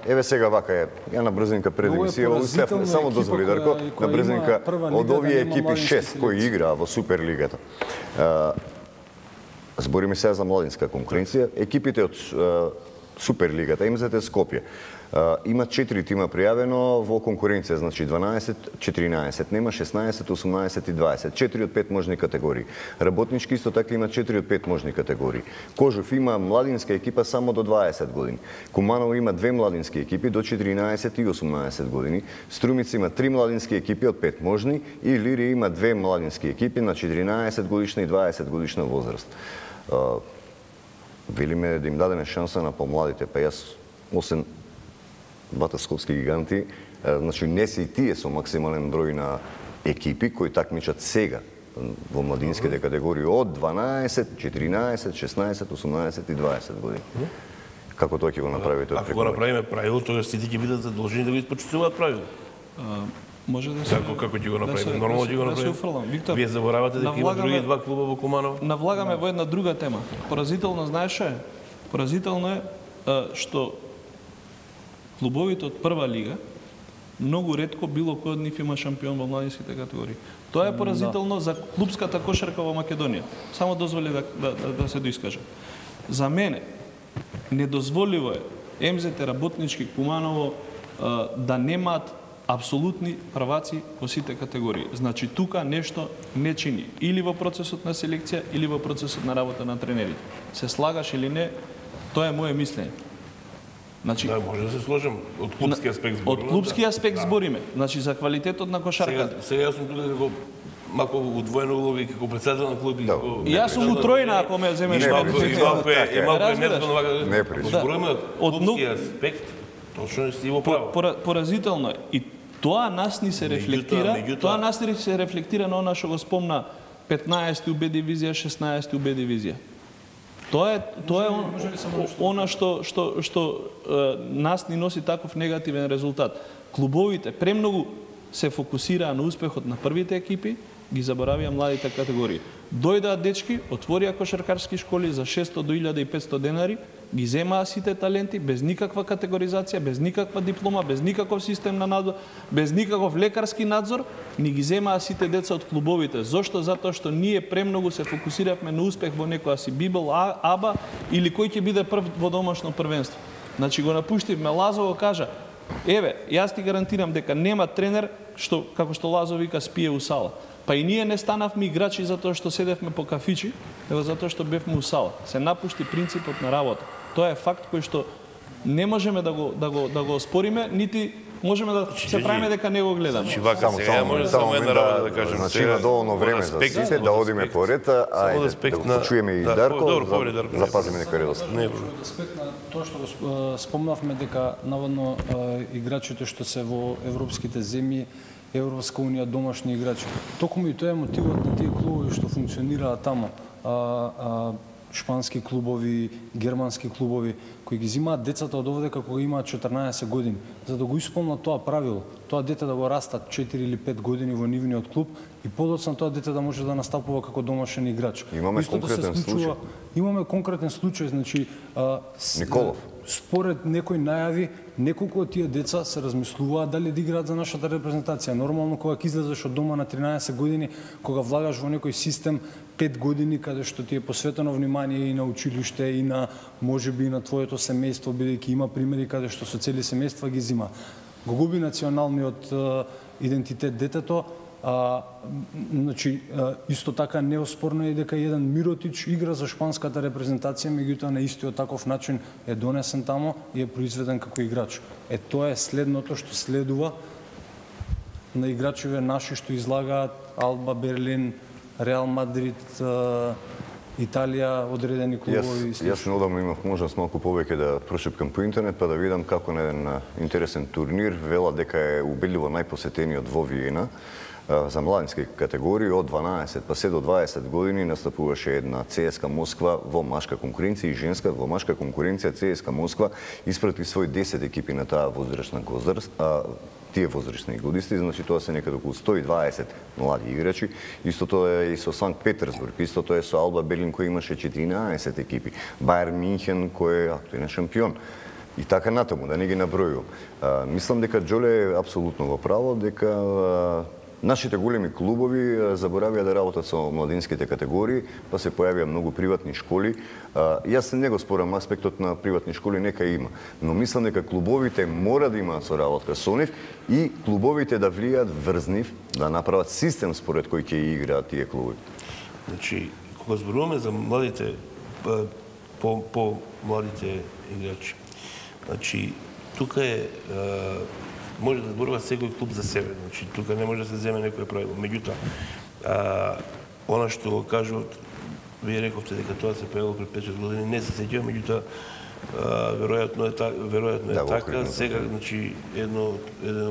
Еве сега вака е, ја на брзинка пред емисија, само дозволи Дарко, на брзинка од овие екипи 6 кои играа во Суперлигата. Збориме сега за младинска конкуренција, екипите од Суперлигата, МЗТ Скопје, Има 4 тима пријавено во конкуренција, значи 12, 14, нема 16, 18 и 20. 4 од 5 можни категории. Работнички исто така има 4 од 5 можни категории. Кожов има младинска екипа само до 20 години. Куманово има 2 младински екипи до 14 и 18 години. Струмица има 3 младински екипи од 5 можни и Илирија има 2 младински екипи на 14 годишна и 20 годишна возраст. Велиме да им дадеме шанса на помладите, па јас освен двата скопски гиганти, значи не се и тие со максимален број на екипи кои такмичат сега во младинските категории од 12, 14, 16, 18 и 20 години. Како тоа ќе го направите? Ако го направиме правило, тогаш сите ќе бидат задолжени да го испочитуваат правило. Може да се... Како ќе го направиме? Нормално ќе го направиме. Вие заборавате дека има други 2 клуба во Куманово? Навлагаме во една друга тема. Поразително, знаеш, поразително е што клубовите од прва лига многу ретко било кој од нив има шампион во младинските категории. Тоа е поразително за клубската кошарка во Македонија. Само дозволи да се доискажам. За мене недозволиво е МЗТ, Работнички, Куманово да немаат апсолутни прваци во сите категории. Значи тука нешто не чини или во процесот на селекција или во процесот на работа на тренерите. Се слагаш или не, тоа е моје мислење. Значи, да, може да се сложим од клубски аспект збориме. Од клубски аспект збориме. Значи за квалитетот на кошарката. Сега јас сум тука како малку удвоена улога и како председател на клуб и како... Јас сум утроена ако ме земеш малку е незгодно вака. Не прича. Збориме од клубски аспект, точно си во право. Поразително е. И тоа нас ни се рефлектира, тоа нас ни се рефлектира на она што го спомна 15-ти Б дивизија, 16-ти Б дивизија. Тоа е она што нас ни носи таков негативен резултат. Клубовите премногу се фокусираа на успехот на првите екипи, ги заборавија младите категории. Дојдаа дечки, отворија кошаркарски школи за 600 до 1500 денари, ги земаа сите таленти без никаква категоризација, без никаква диплома, без никаков систем на надзор, без никаков лекарски надзор, ни ги земаа сите деца од клубовите. Зошто? Затоа што ние премногу се фокусиравме на успех во некоја си Бибел, АБА или кој ќе биде прв во домашно првенство. Значи го напуштивме. Лазо го кажа: еве, јас ти гарантирам дека нема тренер што, како што Лазо вика, спие у сала. Па и ние не станавме играчи затоа што седевме по кафичи, него затоа што бевме у сала. Се напушти принципот на работа. Тоа е факт кој што не можеме да го спориме, нити можеме да се правиме дека не го гледаме. Само една работа да кажем. Значи има доволно време за сите да одиме по ред, ајде да чуеме и Дарко, да запазиме некој редост. Аспект на тоа што го спомнавме дека наводно играчите што се во европските земји, Европска унија, домашни играчи. Токму и тоа е мотивот на тие клубови што функционираат таму. Шпански клубови, германски клубови, кои ги зимаат децата од овде како имаат 14 години, за да го исполнат тоа правило, тоа дете да го растат 4 или 5 години во нивниот клуб и подоцна тоа дете да може да настапува како домашен играч. Имаме конкретен случај. Имаме конкретен случај, значи Николов. Според некои најави, неколку од тие деца се размислуваат дали да играат за нашата репрезентација. Нормално кога ќе излезеш од дома на 13 години, кога влагаш во некој систем 5 години каде што ти е посветено внимание и на училиште и на можеби и на твоето семејство, бидејќи има примери каде што со цели семејства ги зима. Го губи националниот идентитет детето. Значи, исто така неоспорно е дека еден Миротич игра за шпанската репрезентација, меѓутоа на истиот таков начин е донесен тамо и е произведен како играч. Тоа е следното што следува на играчиве наши што излагаат Алба, Берлин, Реал Мадрид, Италија, одредени клубови. Јас неодамно имав можност малку повеќе да прошепкам по интернет, па да видам како на еден интересен турнир вела дека е убедливо најпосетениот во Виена за младински категории од 12 па се до 20 години настапуваше една ЦСКА Москва во машка конкуренција и женска во машка конкуренција. ЦСКА Москва испрати свој 10 екипи на таа возрастна возраст, тие возрастни годисти, значи тоа се некаде околу 120 млади играчи. Истото е и со Санкт Петерсбург, истото е со Алба Берлин кој имаше 14 екипи, Бајер Минхен кој е актуелен шампион. И така натаму, да не ги набројувам. Мислам дека Џоле е апсолутно во право, дека Нашите големи клубови заборавија да работат со младинските категории, па се појавија многу приватни школи. Јас не го спорам аспектот на приватни школи, нека има, но мислам дека клубовите мора да имаат соработка со нив и клубовите да влијаат врз нив, да направат систем според кој ќе играат тие клубови. Значи, кога зборуваме за младите, по младите играчи, значи, тука може да зборува секој клуб за себе. Значи, тука не може да се земе некој правило. Меѓутоа, она што го кажуват, вие рековте дека тоа се појавило пред 5-6 години, не се сеќавам, меѓутоа, веројатно е така. Сега, значи, еден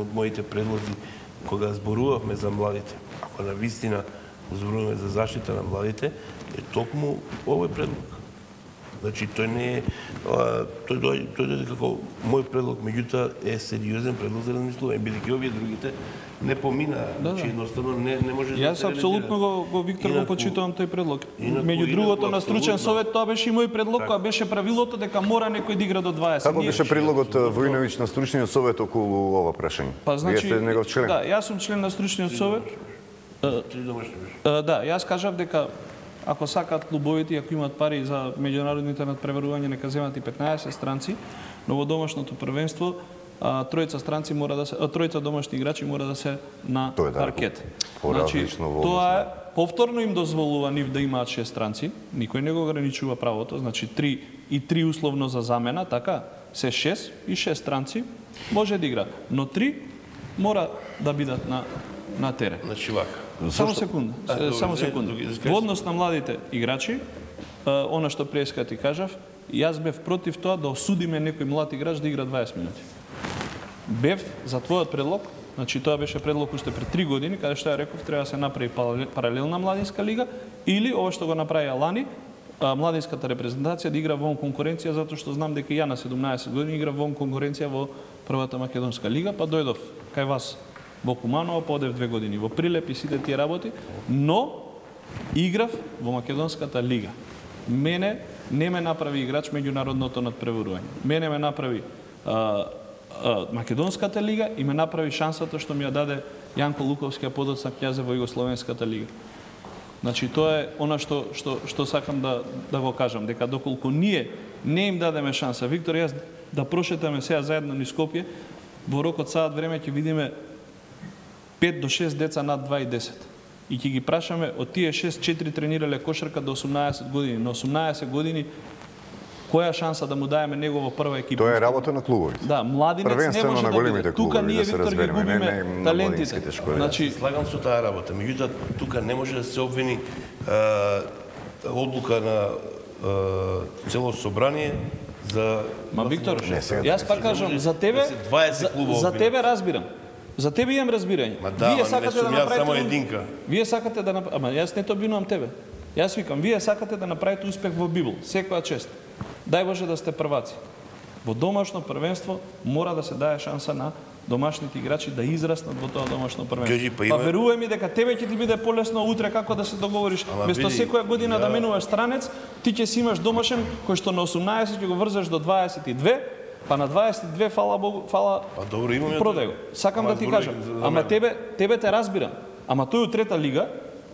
од моите предлози, кога зборувавме за младите, ако на вистина зборуваме за заштита на младите, е токму овој предлог. Значи, тој не е... Тој дојде како мој предлог, меѓутоа е сериозен предлог за размислување, бидејќи овие другите не помина, значи едноставно не може да се Јас апсолутно го Виктор го почитувам тој предлог. Меѓу другото на стручен совет тоа беше и мој предлог, која беше правилото дека мора некој да игра до 20. Како беше предлогот Војновиќ на стручниот совет околу ова прашање? Па значи, Вие сте негов член. Да, јас сум член на стручниот совет. Да, јас кажав дека ако сакаат клубовите, ако имаат пари за меѓународните надпреварувања, нека земат и 15 странци, но во домашното првенство тројца домашни играчи мора да се на паркет. Значи, тоа е повторно им дозволува нив да имаат 6 странци, никој не го ограничува правото, значи 3 и 3 условно за замена, така, се 6 и 6 странци може да игра, но 3 мора да бидат на терен. Значи вака. Само секунда. Во однос на младите играчи, она што преска ти кажав, јас бев против тоа да осудиме некој млад играч да игра 20 минути. Бев за твојот предлог, значи тоа беше предлог уште пред 3 години, каде што ја реков треба да се направи паралелна младинска лига или ова што го направи лани, младинската репрезентација да игра вон конкуренција, затоа што знам дека ја на 17 години игра вон конкуренција во првата македонска лига, па дојдов кај вас во Куманово, подев 2 години во Прилеп и сите тие работи, но играв во македонската лига. Мене не ме направи играч меѓународното надпреварување. Мене ме направи македонската лига и ме направи шансата што ми ја даде Јанко Луковски, подоцна књазе во Југословенската лига. Значи тоа е она што сакам да го кажам, дека доколку ние не им дадеме шанса, Виктор, јас да прошетаме сега заедно низ Скопје, во рок од саат време ќе видиме 5 до 6 деца над 2 и 10. И ќе ги прашаме од тие 6-4 тренирале кошарка до 18 години. На 18 години која шанса да му даеме него во прва екипа? Тоа е работа на клубовите. Да, младинец не може да биде. Тука ние, Виктор, ги губиме талентите. Значи, слагам со таа работа. Меѓутоа, тука не може да се обвини одлука на цело собрание за... Ма, Виктор, јас пак кажам, за тебе разбирам. За тебе имам разбирање. Вие сакате да направите само единка. Вие сакате да направите, ама јас не то обвинувам тебе. Јас викам, вие сакате да направите успех во Библ, секоја чест. Дај Боже да сте прваци. Во домашно првенство мора да се даде шанса на домашните играчи да израснат во тоа домашно првенство. Па верувај ми дека тебе ќе ти биде полесно утре како да се договориш. Вместо секоја година да менуваш странец, ти ќе си имаш домашен кој што на 18 ќе го врзеш до 22, па на 22 фала Богу, фала продај го. Сакам да ти кажам, ама тебе те разбирам. Ама тој од трета лига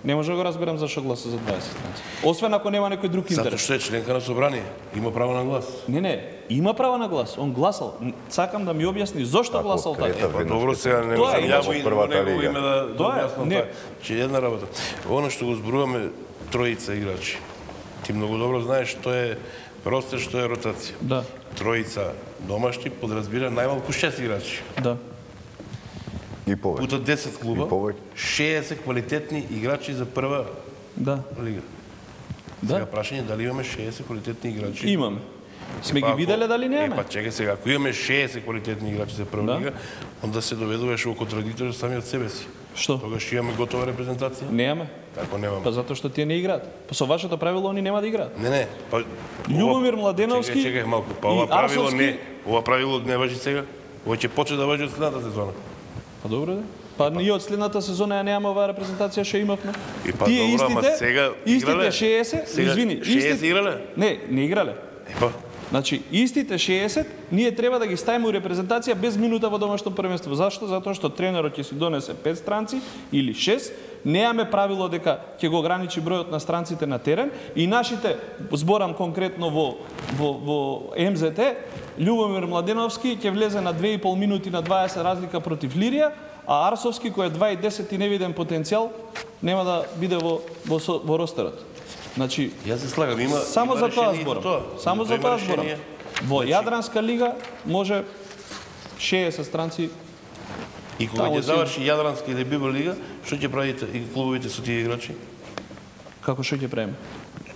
не може да го разберам зашо гласа за 20 странци. Освен ако нема некој друг интерес. Затоа што е членка на собрание, има право на глас. Не, има право на глас. Он гласал. Сакам да ми објасни зошто гласал така. Добро, сега не можам ја во негово име да објаснам тоа. Че една работа. Оно што го зборуваме тројица играчи. Ти многу добро знаеш што е ростер, што е ротација. Да. Тројица домашни подразбира најмалку 6 играчи. Да. И повеќе. Пута 10 клуба, 60 квалитетни играчи за прва лига. Сега прашање дали имаме 60 квалитетни играчи? Имаме. Сме ги виделе дали немаме? Па чекај сега, ако имаме 60 квалитетни играчи за прва лига, онда се доведуваш во контрадикторија сами од себе си. Што? Тогаш имаме готова репрезентација? Немаме. Како немаме? Па затоа што тие не играат. Па со вашето правило они нема да играат. Не, па Љубомир Младеновски. Чекај малку, па ова правило не важи сега. Ова ќе почне да важи од следната сезона. Па добро да. Па ние од следната сезона ја немаме оваа репрезентација, ше имавме. Тие истите 60, извини, 60 играле? Не играле. Епа. Значи, истите 60 ние треба да ги ставиме у репрезентација без минута во домашно првенство. Зашто? Затоа што тренерот ќе си донесе 5 странци или 6, неаме правило дека ќе го ограничи бројот на странците на терен и нашите, зборам конкретно во МЗТ, Љубомир Младеновски ќе влезе на 2,5 минути на 20 разлика против Лирија, а Арсовски, кој е 2,10 и невиден потенцијал, нема да биде во ростерот. Значи, јас се слагам, има само за тоа зборам. Само за тоа зборам. Во Јадранска лига може 60 странци. И кога ќе заврши Јадранска или Бибо лига, што ќе правите и клубовите со тие играчи? Како што ќе правиме?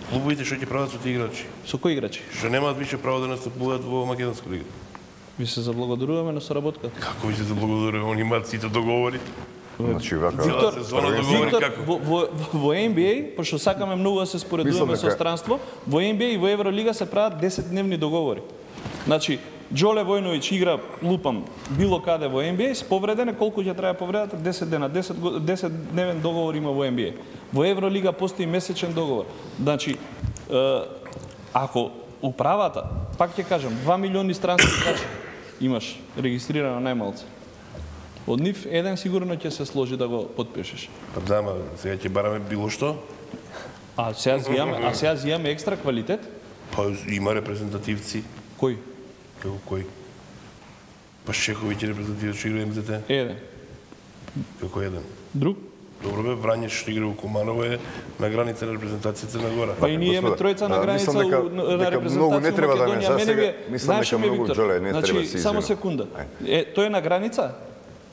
Клубовите што ќе прават со тие играчи? Со кои играчи? Што немаат више право да настапуваат во Македонска лига. Ви се заблагодаруваме на соработката. Како ви се заблагодаруваме? Они имаат сите договори. Значи, вака... Виктор, во NBA, пошто сакаме многу да се споредуваме со странство, во NBA и во Евролига се прават 10-дневни договори. Значи, Џоле Војновиќ игра, лупам, било каде во NBA, се повреден, колку ќе трае повредата? 10 дена, 10-дневен договор има во NBA. Во Евролига постои месечен договор. Значи, ако управата, пак ќе кажам, 2 милиони странски играчи имаш регистрирано најмалце. Од нив еден сигурно ќе се сложи да го подпишеш. Да, ма сега ќе бараме било што. А сега зијаме екстра квалитет? Па има репрезентативци. Кој? Како кој? Па Шеховиќ е репрезентативец што игра МЗТ. Еден. Како еден? Друг? Добро бе, Врање што игра во Куманово е на граница на репрезентацијата на гора. Па и ние имаме тројца на граница на репрезентација во Македонија. Знаеш ме, Виктор? Значи, само секунда. Тој е на граница,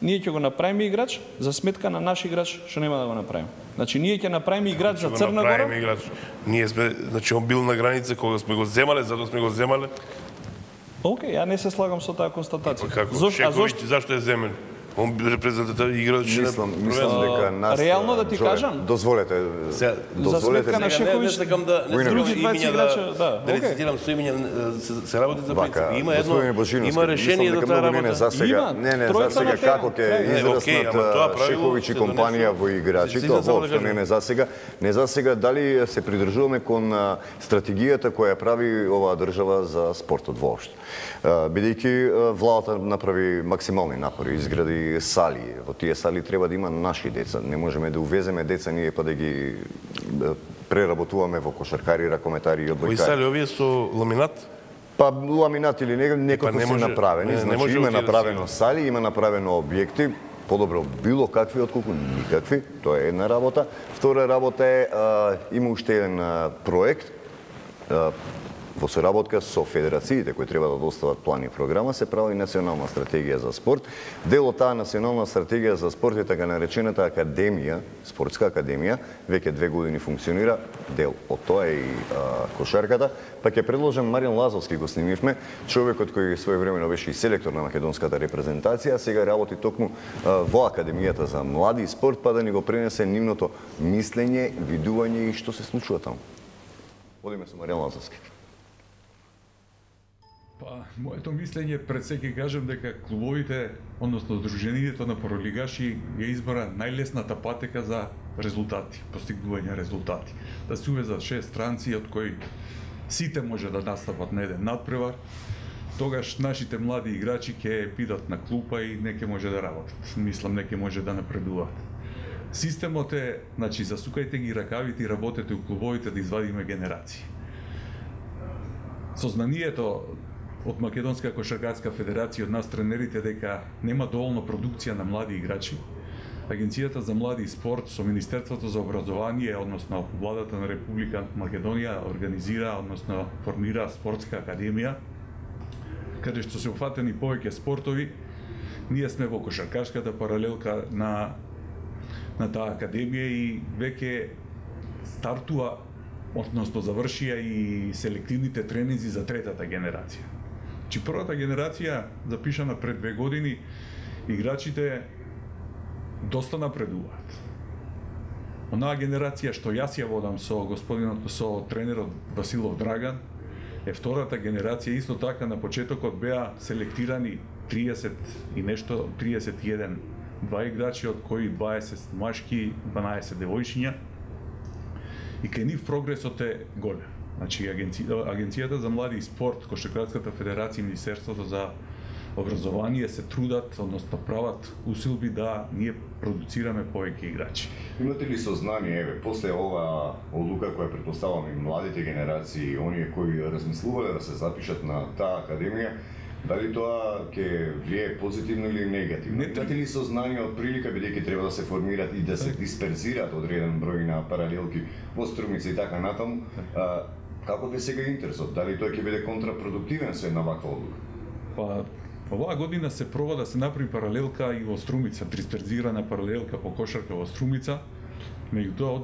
ние ќе го направиме играч за сметка на наш играч што нема да го направиме. Значи ние ќе направиме играч за Црна Гора. Ние сме, значи он бил на граница кога сме го земале, затоа сме го земале. Океј, ја не се слагам со таа констатација. Како? Шековиќ зашто е земен? Он репрезентатив играч на дека нас реално да ти кажам. Дозволете. За сметка на Шековиќ, други двајца играча, да. Да рецитирам со имења се работи за принцип. Има едно решение за таа работа. Не, за сега како ќе израснат Шековиќ и компанија во играчи, тоа воопшто не за сега. Не за сега дали се придржуваме кон стратегијата која прави оваа држава за спортот воопшто. Бидејќи владата направи максимални напори, изгради сали. Во тие сали треба да има наши деца. Не можеме да увеземе деца ние па да ги преработуваме во кошаркари, ракометари и одбојкари. Кои сали овие со ламинат? Па ламинат или некако се направени. Значи има направено сали, има направено објекти, подобро било какви отколку никакви. Тоа е една работа. Втора работа е има уште еден проект во соработка со федерациите кои треба да достават план и програма, се прави национална стратегија за спорт. Дел од таа национална стратегија за спорт е така наречената академија, спортска академија, веќе 2 години функционира. Дел од тоа е и кошарката. Па ќе предложам Маријан Лазовски, го снимивме, човекот кој своевремено беше и селектор на македонската репрезентација, сега работи токму во академијата за млади и спорт, па да ни го пренесе нивното мислење, видување и што се случува таму. Одиме со Маријан Лазовски. Па, моето мислење пред се ќе кажам дека клубовите, односно Сдруженијето на паролигаши ја избра најлесната патека за резултати, постигнување резултати. Да се увезат 6 странци од кои сите може да настапат на еден надпревар, тогаш нашите млади играчи ќе бидат на клупа и не ќе може да работат. Мислам, не ќе може да напредуваат. Системот е, значи, засукајте ги ракавите и работете у клубовите да извадиме генерации. Сознанието од Македонска кошаркарска федерација, од нас тренерите, дека нема доволно продукција на млади играчи. Агенцијата за млади и спорт со Министерството за образование, односно владата на Република Македонија, организира, односно формира спортска академија, каде што се упфатени повеќе спортови. Ние сме во кошаркашката паралелка на таа академија и веќе стартува, односно завршија и селективните тренинзи за третата генерација. Чи првата генерација, запишана пред 2 години, играчите доста напредуваат. Онаа генерација што јас ја водам со тренерот Василов Драган, е втората генерација, исто така на почетокот беа селектирани 30 и нешто, 31 играчи, од кои 20 машки, 12 девојчиња. И кај нив прогресот е голем. Значи, Агенцијата за млади и спорт, Кошаркарската федерација и Министерството за образование се трудат, односно прават усилби да ние продуцираме повеќе играчи. Имате ли сознание, еве, после ова одлука која претпоставам и младите генерации, оние кои размислувале да се запишат на таа академија, дали тоа ќе влие позитивно или негативно? Имате ли сознание од прилика, бидејќи треба да се формират и да се дисперзираат одреден број на паралелки во Струмица и така натаму, каков е сега интересот? Дали тој ќе биде контрапродуктивен со една ваква одлука? Па, оваа година се проба да се направи паралелка и во Струмица, дисперзирана паралелка по кошарка во Струмица, меѓутоа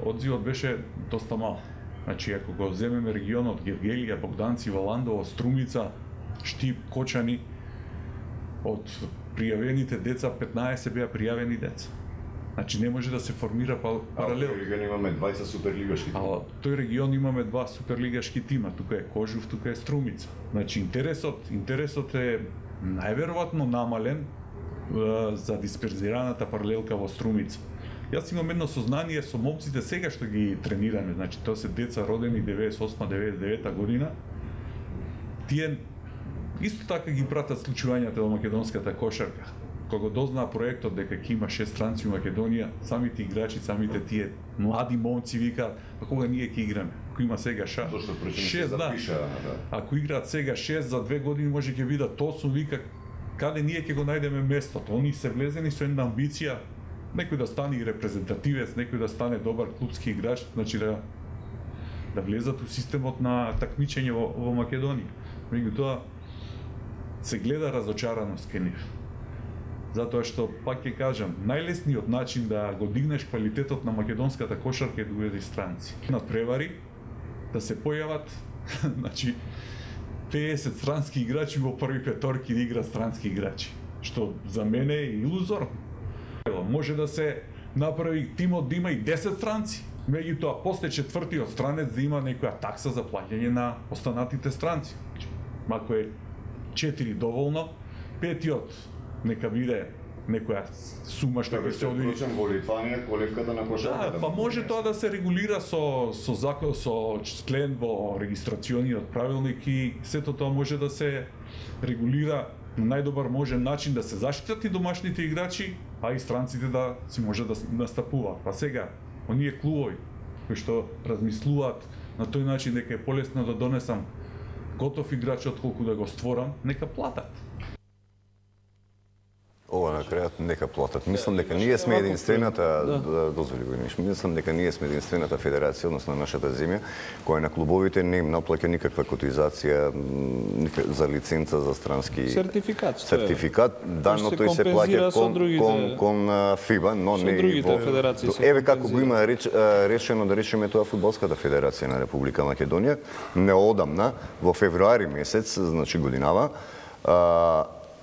одзивот беше доста мал. Значи, ако го земеме регионот Гевгелија, Богданци, Валандово, Струмица, Штип, Кочани, од пријавените деца 15 беа пријавени деца. Значи не може да се формира паралел. А тој регион имаме 20 суперлигашки тима. А тој регион имаме 2 суперлигашки тима, тука е Кожув, тука е Струмица. Значи интересот е најверојатно намален за дисперзираната паралелка во Струмица. Јас имам едно сознание со момците сега што ги тренираме, значи тоа се деца родени 98-99 година. Тие исто така ги пратат случувањата во македонската кошарка. Кога дознаа проектот дека ќе има 6 странци во Македонија, самите играчи, самите тие млади момци викаат, па кога ние ќе играме? Ако има сега 6, да. Ако играат сега 6, за 2 години може ќе бидат 8, вика, каде ние ќе го најдеме местото? Они се влезени со една амбиција, некој да стане и репрезентативец, некој да стане добар клубски играч, значи да влезат у системот на такмичење во Македонија. Меѓутоа се гледа разочараност кај нив. Затоа што, пак ќе кажам, најлесниот начин да го дигнеш квалитетот на македонската кошарка е да уведеш странци. Надпревари да се појават, значи 50 странски играчи во први петорки да играат странски играчи, што за мене е илузорно. Може да се направи тимот да има и 10 странци, меѓутоа после четвртиот странец да има некоја такса за плаќање на останатите странци. Ако е 4 доволно, петиот нека биде некоја сума што ќе се одвои. Во Литванија колевката на кошарката. Да, па може тоа да се регулира со закон, со член во регистрациониот правилник и сето тоа може да се регулира на најдобар можен начин да се заштитат и домашните играчи, а и странците да си може да настапуваат. Па сега, оние клубови кои што размислуваат на тој начин дека е полесно да донесам готов играч отколку да го створам, нека платат. Ова на крајот нека платат. Мислам дека ние сме единствената, дозволи го нешто. Мислам дека ние сме единствената федерација, односно нашата земја, која на клубовите не им наплаќа никаква котизација за лиценца за странски сертификат. Да, но тој се плаќа кон ФИБА, но не и во еве како го има решено да речеме тоа фудбалската федерација на Република Македонија неодамна во февруари месец, значи годинава,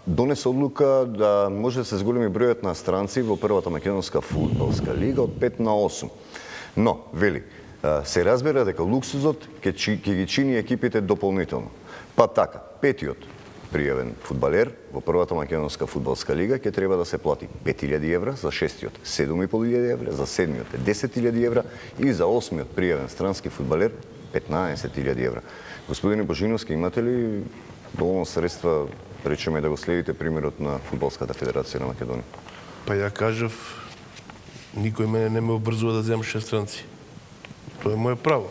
донесе одлука да може да се зголеми бројот на странци во првата македонска фудбалска лига од 5 на 8. Но, вели, се разбира дека луксузот ќе ги чини екипите дополнително. Па така, петиот пријавен фудбалер во првата македонска фудбалска лига ќе треба да се плати 5000 евра, за шестиот 7500 евра, за седмиот 10000 евра и за осмиот пријавен странски фудбалер 15000 евра. Господине Божиновски, имате ли доволно средства, речеме, да го следите примерот на Фудбалската федерација на Македонија? Па ја кажав, никој мене не ме обрзува да земам 6 странци. Тоа е моје право.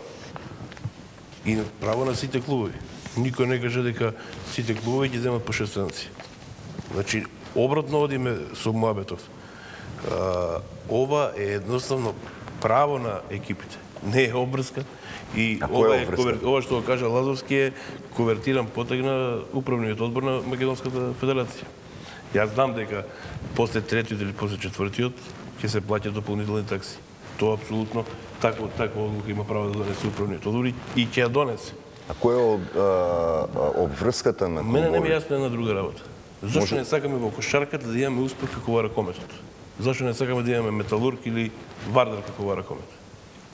И право на сите клубови. Никој не каже дека сите клубови ќе земат по 6 странци. Значи, обратно одиме со муабетов. Ова е едноставно право на екипите. Не е обврска. И ова што го кажа Лазовски е конвертиран потег на управниот одбор на Македонската федерација. Јас знам дека после третиот или после четвртиот ќе се плаќаат дополнителни такси. Тоа апсолутно таква одлука има право да донесе управниот одбор и ќе ја донесе. А кој е обврската на клубови? Мене не ми јасно една друга работа. Зошто не сакаме во кошарката да имаме успех како во ракометот? Зошто не сакаме да имаме Металург или Вардар како во ракомет?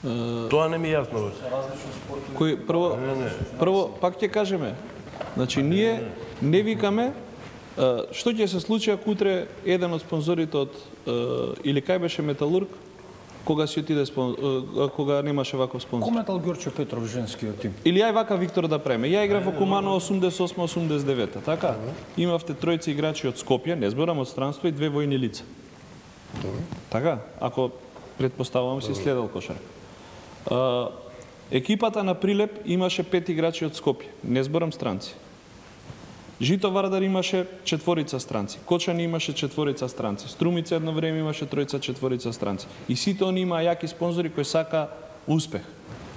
Тоа не ми е јасно. Прво, пак ќе кажеме, значи ние не викаме што ќе се случи ако утре еден од спонзорите од или кај беше Металург кога си отиде кога немаше ваков спонзор. Кометал Ѓорче Петров женскиот тим. Или ај вака Виктор да преме. Ја играв во Кумано 88-89, така? Имавте тројца играчи од Скопје, не зборам од странство, и две војни лица. Така? Ако предпоставувам си следел кошарка. Екипата на Прилеп имаше 5 играчи од Скопје, не зборам странци. Жито Вардар имаше 4 странци, Кочани имаше 4 странци, Струмица едно време имаше 3-4 странци. И сите они имаа јаки спонзори кои сака успех.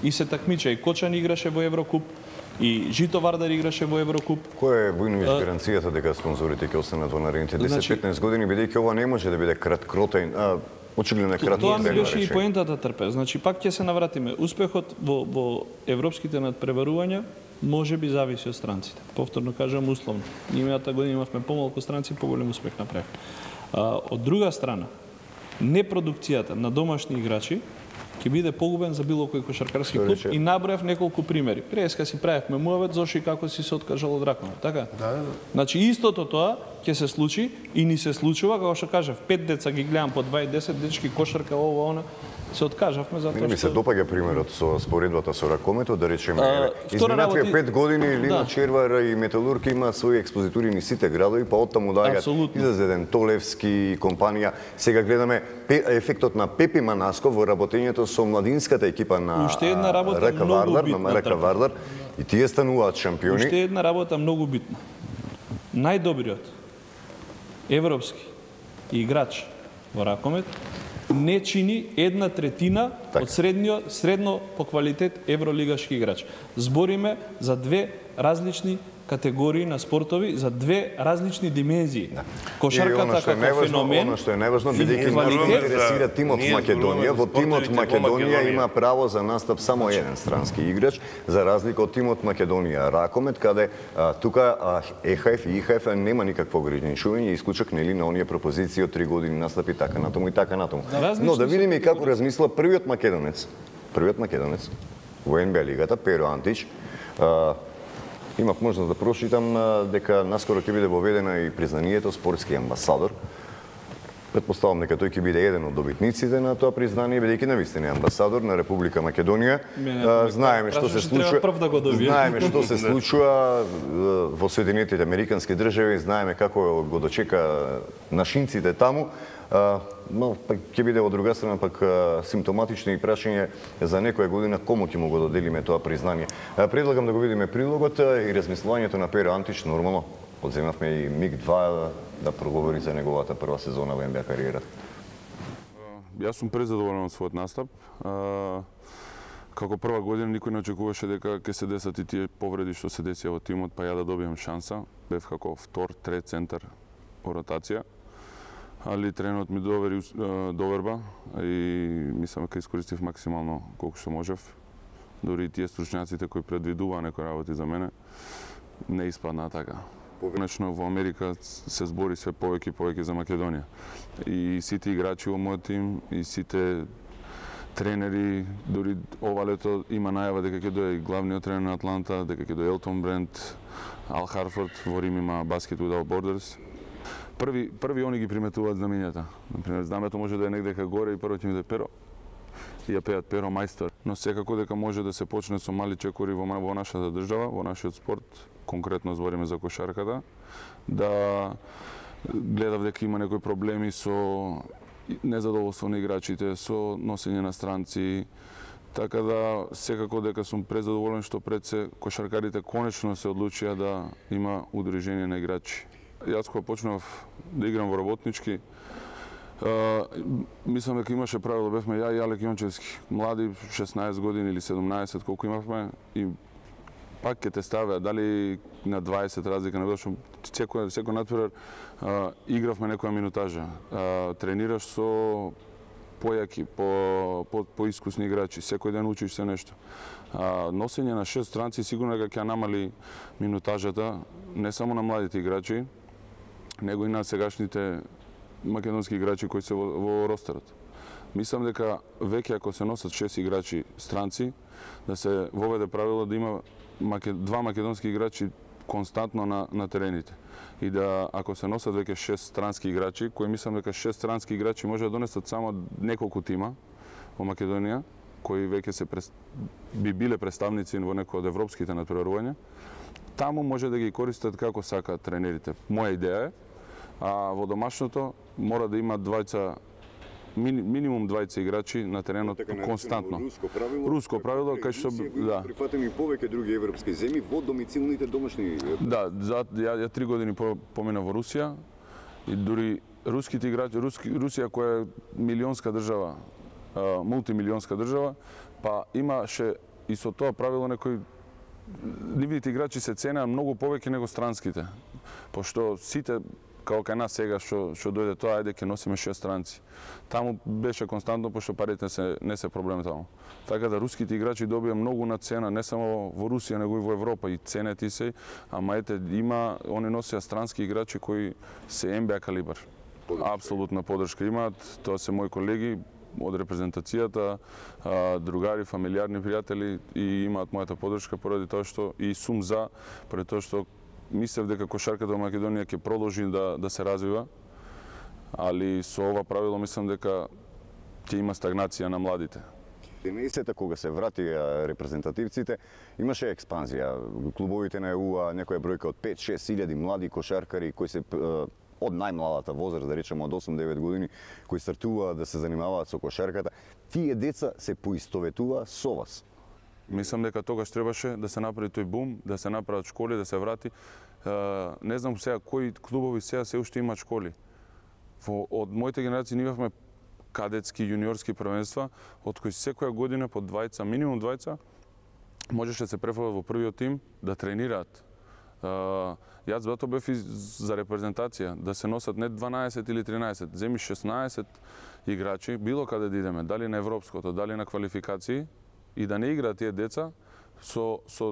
И се такмича, и Кочани играше во Еврокуп, и Жито Вардар играше во Еврокуп. Која е Војнович гаранцијата дека спонзорите ќе останат во наредните 10-15 години, бидејќи ова не може да биде краткротен, очигледно е кратко. Тоа ми беше и поентата, Трпе. Значи пак ќе се навратиме. Успехот во европските надпреварувања може би зависи од странците. Повторно кажам условно. Минатата година имавме помалку странци, поголем успех направивме. Од друга страна, непродукцијата на домашни играчи ќе биде погубен за било кој кошаркарски клуб и набројав неколку примери. Преска си правевме муавет Зоши како си се откажал од Раконот, така? Да. Значи истото тоа ќе се случи и ни се случува, како што кажав, 5 деца ги гледам по 2-10 дечки кошарка ова она. Се откажавме затоа што... Ми се допаѓа примерот со споредбата со Ракометот, да речеме, изминативе 5 години Лина Червара и Металург имаат своји експозитури низ сите градови, па оттаму доаѓаат излезеден Толевски, компанија. Сега гледаме ефектот на Пепи Манасков во работењето со младинската екипа на Рака Вардар, и тие стануваат шампиони. Уште една работа многу битна. Најдобриот европски играч во Ракомет не чини 1/3 од средно по квалитет евролигашки играч. Збориме за две различни категории на спортови, за две различни димензии. Кошарката како феномен, Оно што е најважно, бидејќи нас интересира тимот Македонија, во тимот Македонија има право за настап само еден странски играч, за разлика од тимот Македонија Ракомет, каде тука ЕХФ и ИХФ нема никакво ограничување, исклучок нели на оние пропозиции од 3 години настапи така натаму и така натаму. Но да видиме и како размисла првиот македонец во НБА лигата, Перо Антич. Имав можност да прочитам дека наскоро ќе биде воведена и признанието спортски амбасадор. Предпоставам дека тој ќе биде еден од добитниците на тоа признание, бидејќи навистина е амбасадор на Република Македонија. Знаеме што се случува. Знаеме што се случува во Соединетите Американски држави, знаеме како го дочека нашинците таму. Но пак ќе биде од друга страна пак симптоматично и прашање за некоја година кому ќе му го доделиме тоа признание. Предлагам да го видиме прилогот и размислувањето на Перо Антич. Нормално одземавме и МИГ-2 да проговори за неговата прва сезона во НБА кариерата. Јас сум презадоволен од својот настап. Како прва година никој не очекуваше дека ќе се десат и тие повреди што се десија во тимот, па ја да добием шанса. Бев како втор, трет центар по ротација. Али тренерот ми довери доверба и мислам дека искористив максимално колку што можев. Дори и тие стручњаците кои предвидуваа некои работи за мене не испадна така. Конечно во Америка се збори све повеќе и повеќе за Македонија. И сите играчи во мојот тим, и сите тренери, дури ова лето има најава дека ќе дое главниот тренер на Атланта, дека ќе дое Елтон Брент, Ал Харфорд, во Рим има Basket Without Borders. Први они ги приметуваат знамењата. Например, знамето може да е негде кај горе и прво ќе ми да Перо. И ја пеат Перо мајстор. Но секако дека може да се почне со мали чекори во нашата држава, во нашиот спорт, конкретно збориме за кошарката, да гледав дека има некои проблеми со незадоволство на играчите, со носење на странци, така да секако дека сум презадоволен што пред се кошаркарите конечно се одлучија да има удружение на играчи. Јас кога почнав да играм во работнички, мислам дека имаше правило, бевме ја и Алек Јончевски, млади, 16 години или 17, колку имавме, и пак ќе те ставеа, дали на 20 разлика, не беше, секој надпревар игравме некоја минутажа. Тренираш со појаки, поискусни играчи, секој ден учиш се нешто. Носење на 6 странци сигурно дека ќе намали минутажата не само на младите играчи, него и на сегашните македонски играчи кои се во ростерот. Мислам дека веќе ако се носат 6 играчи странци, да се воведе правило да има два македонски играчи константно на терените. И да ако се носат веќе 6 странски играчи, кои мислам дека 6 странски играчи може да донесат само неколку тима, во Македонија, кои веќе би биле представници во некои од европските натпреварувања. Таму може да ги користат како сакаат тренерите. Моја идеја е, а во домашното мора да има минимум двајца играчи на теренот константно. Руско правило, кај што да. Прифатени повеќе други европски земји во домицилните домашни. Да, ја 3 години помина во Русија и дури руските играчи, Русија која е милионска држава, мултимилионска држава, па имаше и со тоа правило некои нивните играчи се ценеа многу повеќе него странските. Пошто сите како кај нас сега што дојде тоа, ајде ќе носиме 6 странци. Таму беше константно, пошто парите не се проблем таму. Така да руските играчи добија многу на цена, не само во Русија, него и во Европа, и ценети се, ама ете, они носеа странски играчи кои се NBA калибар. Апсолутна подршка имаат, тоа се мои колеги од репрезентацијата, другари, фамилиарни пријатели и имаат мојата подршка поради тоа што и сум за, поради тоа што мислев дека кошарката во Македонија ќе продолжи да се развива, али со ова правило мислам дека ќе има стагнација на младите. Денесета, кога се вратија репрезентативците, имаше експанзија. Клубовите најавуваа некоја бројка од 5-6 илјади млади кошаркари кои се од најмладата возраст, да речеме од 8-9 години, кои стартуваат да се занимаваат со кошарката. Тие деца се поистоветуваа со вас. Мислам дека тогаш требаше да се направи тој бум, да се направат школи, да се врати. Не знам сега кои клубови сега се уште имаат школи. Од моите генерации ние имавме кадетски, јуниорски првенства, од кои секоја година по двајца, минимум двајца, можеше да се префрлат во првиот тим да тренираат. Јас затоа бев за репрезентација, да се носат не 12 или 13, земи 16 играчи, било каде да идеме, дали на европското, дали на квалификации, и да не играат тие деца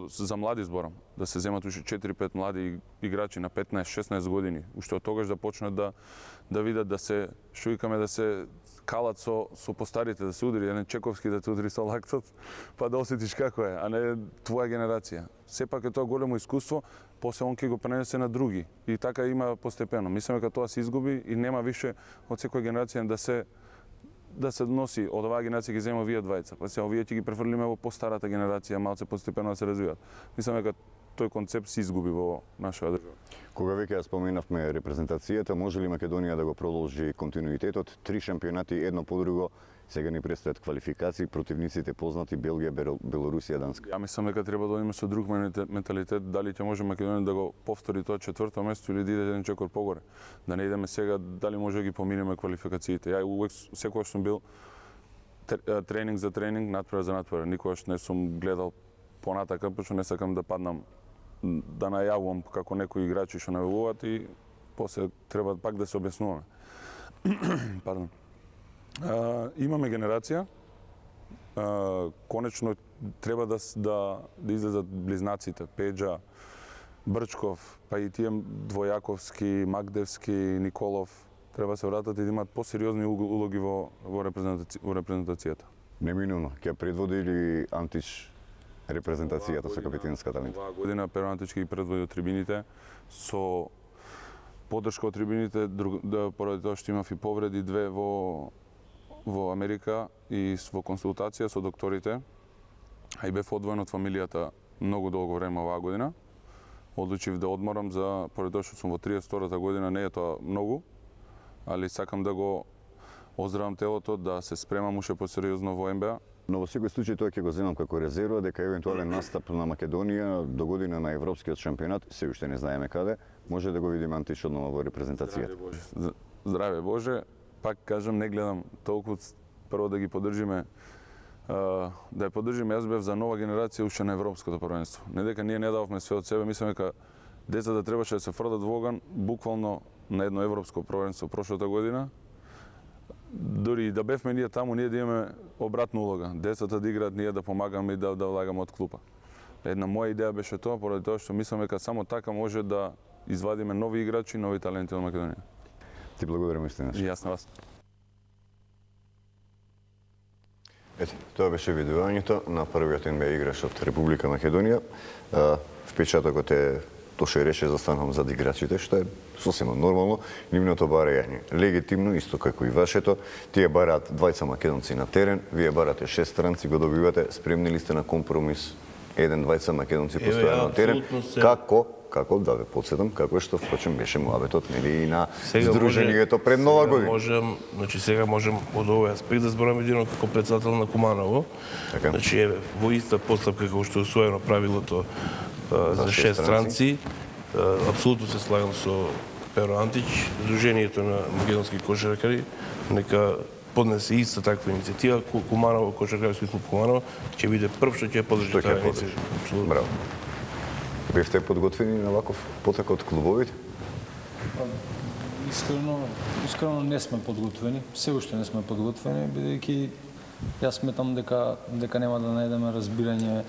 за млади зборам, да се земат уште 4-5 млади играчи на 15-16 години, уште од тогаш да почнат да видат да се шуикаме, да се калат со постарите, да се удри, еден Чековски да те удри со лактот, па да осетиш како е, а не твоја генерација. Сепак е тоа големо искуство, после он ќе го пренесе на други. И така има постепено. Мислам дека тоа се изгуби и нема више од секоја генерација да се носи од оваа генерација ги земе овие двајца, па сега овие ќе ги префрлиме во постарата генерација, малце постепено да се развиваат. Мислам дека тој концепт се изгуби во нашата држава. Кога веќе ја споменавме репрезентацијата, може ли Македонија да го продолжи континуитетот? 3 шампионати едно по друго, сега ни предстојат квалификации, противниците познати Белгија, Белорусија, Данска. Ја мислам дека треба да одиме со друг менталитет, дали ќе може Македонија да го повтори тоа 4-то место или да иде еден чекор погоре. Да не идеме сега дали може да ги поминеме квалификациите. Ја увек секогаш сум бил тренинг за тренинг, натпревар за натпревар. Никогаш не сум гледал понатака, пошто не сакам да паднам да најавувам како некои играчи што најавуваат и после треба пак да се објаснуваме. Пардон. Имаме генерација. Конечно треба да излезат близнаците, Пеџа, Брчков, па и тие Двојаковски, Магдевски, Николов, треба се вратат и да имаат посериозни улоги во репрезентацијата. Неминуно, ќе предводи ли Антич репрезентацијата со капитенската лента? Оваа година Перо Антич ги предводи од трибините со поддршка од трибините, поради тоа што имав и повреди две во Америка и во консултација со докторите, а и бев одвоен од фамилијата многу долго време оваа година. Одлучив да одморам поради тоа што сум во 32-та година, не е тоа многу, али сакам да го оздравам телото, да се спремам уште посериозно во НБА. Но во секој случај тоа ќе го земам како резерва, дека евентуален настап на Македонија до година на европскиот шампионат, се уште не знаеме каде, може да го видиме Антиш однова во репрезентацијата. Здраве Боже, пак кажам, не гледам толку, прво да ги поддржиме, да ја поддржиме. Јас бев за нова генерација уште на европското првенство. Не дека ние не дававме све од себе, мислам дека децата требаше да се фрлат во оган буквално на едно европско првенство прошлата година. Дори да бевме ние таму, ние да имаме обратна улога. Децата да играат, ние да помагаме и да влагаме од клупа. Една моја идеја беше тоа, поради тоа што мислам дека само така може да извадиме нови играчи, нови таленти од Македонија. Ти благодарам истина. И јас на вас. Ете, тоа беше видувањето на првиот НБА играч од Република Македонија. Впечатокот е Тоше реше застанам зад играчите, што е сосема нормално, нивното барање. Легитимно, исто како и вашето, тие бараат двајца македонци на терен, вие барате 6 странци, го добивате, спремни ли сте на компромис, двајца македонци постојано на терен, како да ве подсетам, како што впрочем беше муабетот нели и на здруженијето пред Нова година. Сега можем од овој аспект да зборам едино како претседател на Куманово. Значи во иста постапка како што е усвоено правилото за 6 странци, апсолутно се слагам со Перо Антич, Сдруженијето на македонски кошаркари, нека поднесе иста таква иницијатива, Куманово, кошаркарски клуб Куманово, ќе биде прв што ќе подржи таа иницијатива. Браво. Бевте подготвени на ваков потек од клубовите? Искрено не сме подготвени, се уште не сме подготвени, бидејќи јас сметам дека нема да најдеме разбирање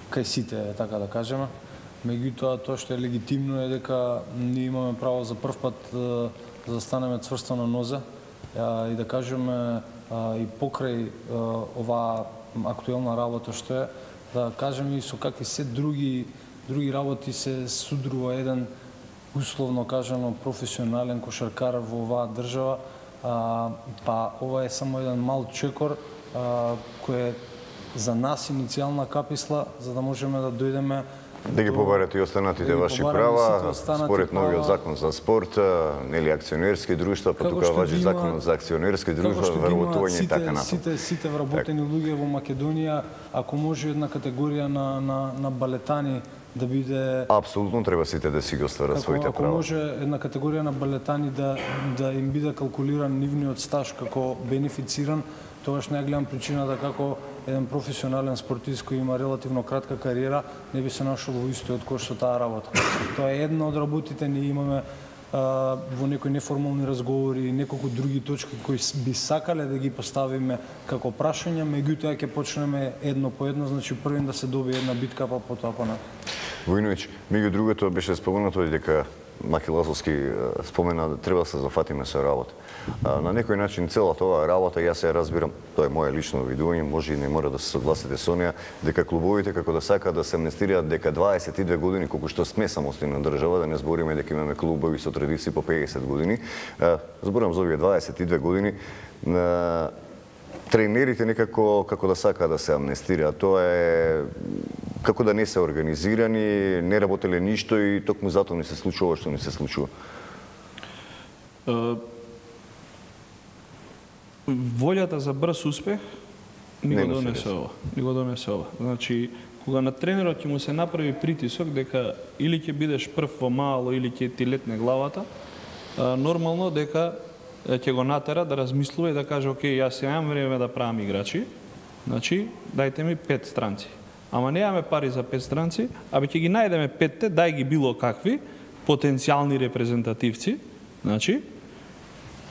кај сите, така да кажеме. Меѓутоа, тоа што е легитимно е дека ние имаме право за прв пат да застанеме цврсто на нозе и да кажеме и покрај оваа актуелна работа што е, да кажеме и со какви се други работи се судрува еден условно кажано професионален кошаркар во оваа држава, па ова е само еден мал чекор кој е за нас иницијална каписла за да можеме да дојдеме да ги побарате и останатите ваши права, според новиот закон за спорт, нели акционерски друштва, па тука важи законот за акционерски друштва, вработување и така натаму. Сите вработени луѓе во Македонија, ако може една категорија на балетани да биде... Апсолутно треба сите да си ги остварат своите права. Ако може една категорија на балетани да им биде калкулиран нивниот стаж како бенефициран, тогаш не гледам причината како еден професионален спортист кој има релативно кратка кариера не би се нашол во истиот кош со таа работа. Тоа е една од работите, ние имаме во некои неформални разговори и неколку други точки кои би сакале да ги поставиме како прашања, меѓутоа ќе почнеме едно по едно, значи првен да се добие една битка, па потоа понатаму. Војновиќ, меѓу другото беше споменато дека Маки Лазовски спомена да треба да се зафатиме со работа. На некој начин целата оваа работа, јас ја разбирам, тоа е моје лично видување, може и не мора да се согласите со неа, дека клубовите како да сакаат да се амнестираат дека 22 години, колку што сме самостојна држава, да не збориме дека имаме клубови со традиции по 50 години, зборам за овие 22 години, тренерите некако како да сакаат да се амнестираат. Тоа е како да не се организирани, не работеле ништо и токму затоа не се случува што не се случува. Волјата за брз успех ни го донесе ова. Значи, кога на тренерот ќе му се направи притисок дека или ќе бидеш прв во мало или ќе ти летне главата, нормално дека ќе го натера да размислува и да каже, окей, јас немам време да правам играчи, значи, дајте ми 5 странци. Ама немаме пари за 5 странци, абе ќе ги најдеме 5-те, дај ги било какви, потенцијални репрезентативци, значи,